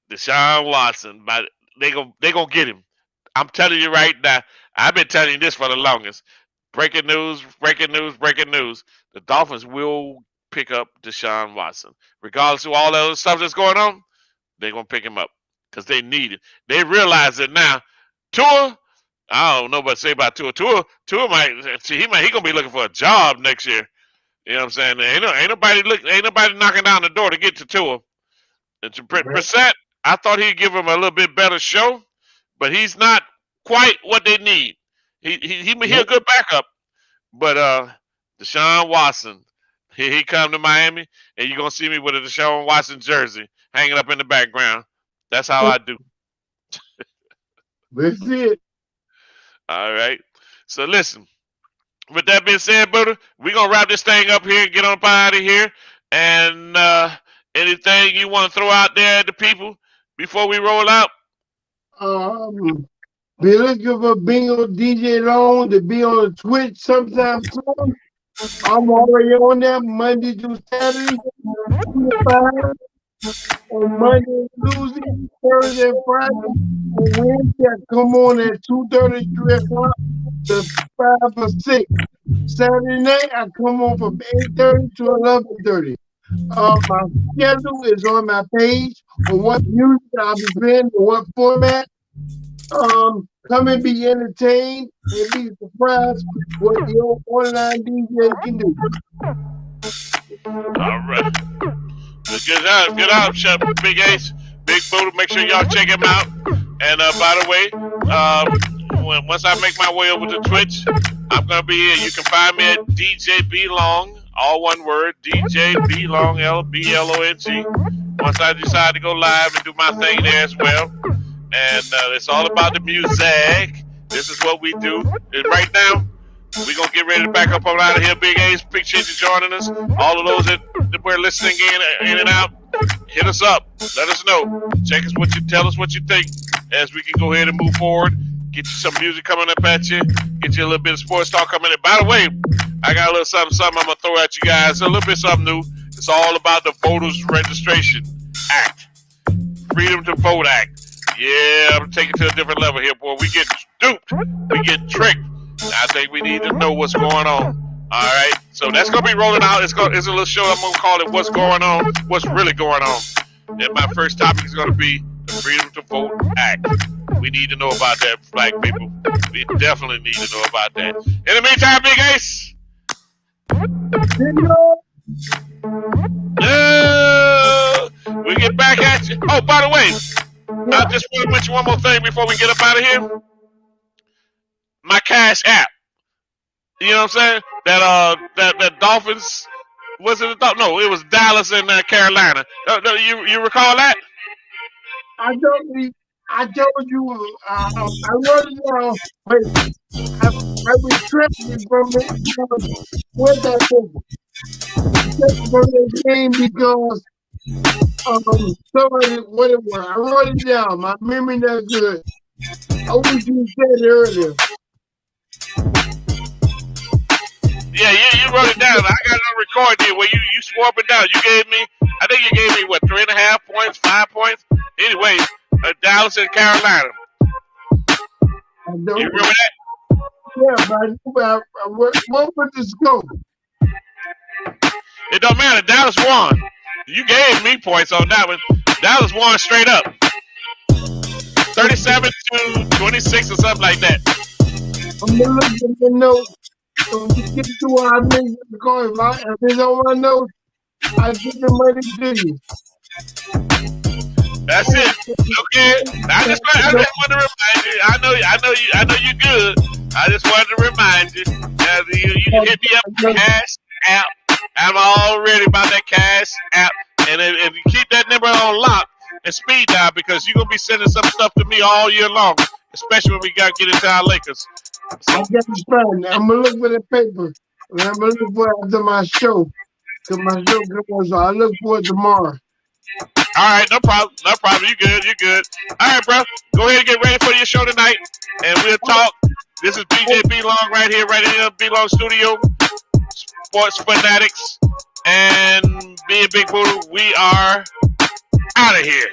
Deshaun Watson. But they gonna get him. I'm telling you right now. I've been telling you this for the longest. Breaking news, breaking news, breaking news. The Dolphins will pick up Deshaun Watson. Regardless of all the other stuff that's going on, they're going to pick him up because they need it. They realize it now. Tua, I don't know what to say about Tua. Tua might, see, he going to be looking for a job next year. You know what I'm saying? Ain't nobody knocking down the door to get to Tua. And to Brissett, I thought he'd give him a little bit better show, but he's not quite what they need. He a good backup, but Deshaun Watson, he come to Miami, and you're gonna see me with a Deshaun Watson jersey hanging up in the background. That's how I do. That's it. All right. So listen. With that being said, brother, we're gonna wrap this thing up here and get on out of here. And anything you want to throw out there at the people before we roll out? Be looking for Bingo DJ Long to be on Twitch sometime soon. I'm already on there Monday through Saturday, 2 to 5. On Monday, Tuesday, Thursday, and Friday. On Wednesday, I come on at 2:30, 3 o'clock to 5 or 6. Saturday night, I come on from 8:30 to 11:30. My schedule is on my page on what music I'll be playing, or what format. Come and be entertained and be surprised what the old online DJ can do. All right. Good job, Chef Big Ace, Big Buddha. Make sure y'all check him out. And by the way, once I make my way over to Twitch, I'm gonna be here. You can find me at DJ B Long, all one word, DJ B Long, LBLONG. Once I decide to go live and do my thing there as well. And it's all about the music. This is what we do. And right now, we're going to get ready to back up on out of here. Big A's, appreciate you joining us. All of those that were listening in and out, hit us up. Let us know. Tell us what you think as we can go ahead and move forward. Get you some music coming up at you. Get you a little bit of sports talk coming in. By the way, I got a little something I'm going to throw at you guys. A little bit something new. It's all about the Voters Registration Act. Freedom to Vote Act. Yeah, I'm taking it to a different level here, boy. We get duped. We get tricked. I think we need to know what's going on. All right? So that's going to be rolling out. It's a little show. I'm going to call it What's Going On, What's Really Going On. And my first topic is going to be the Freedom to Vote Act. We need to know about that, black people. We definitely need to know about that. In the meantime, Big Ace. We get back at you. Oh, by the way, I just want to mention one more thing before we get up out of here. My Cash App. You know what I'm saying? That Dolphins. Was it no, it was Dallas and Carolina. You recall that? I told you. I wrote it down. But I retracted from it. Where's that paper? From the game because somebody what it was. I wrote it down. My memory not good. I wish you said it earlier. Yeah, you wrote it down. I got it on record here where you swore up and down. I think you gave me what, 3.5 points, 5 points. Anyway, Dallas and Carolina. You remember that? Yeah, but what was the score? It don't matter. Dallas won. You gave me points on that one. Dallas won straight up. 37-26 or something like that. I'm gonna look at the notes. So we get to where I make the call. If it's on my notes, I give the money to you. That's it. Okay. I just want to remind you. I know you good. I just wanted to remind you that you can hit me up with the Cash App. I'm already about that Cash App. And if you keep that number on lock and speed dial, because you're gonna be sending some stuff to me all year long, especially when we gotta get into our Lakers. So, I'm gonna look for the paper. And I'm gonna look for it after my show. Cause my show goes, so I look for it tomorrow. All right, no problem. You good. All right, bro. Go ahead and get ready for your show tonight, and we'll talk. This is BJ B Long right here in the B Long Studio. Sports Fanatics. And being Big Poodle, we are out of here.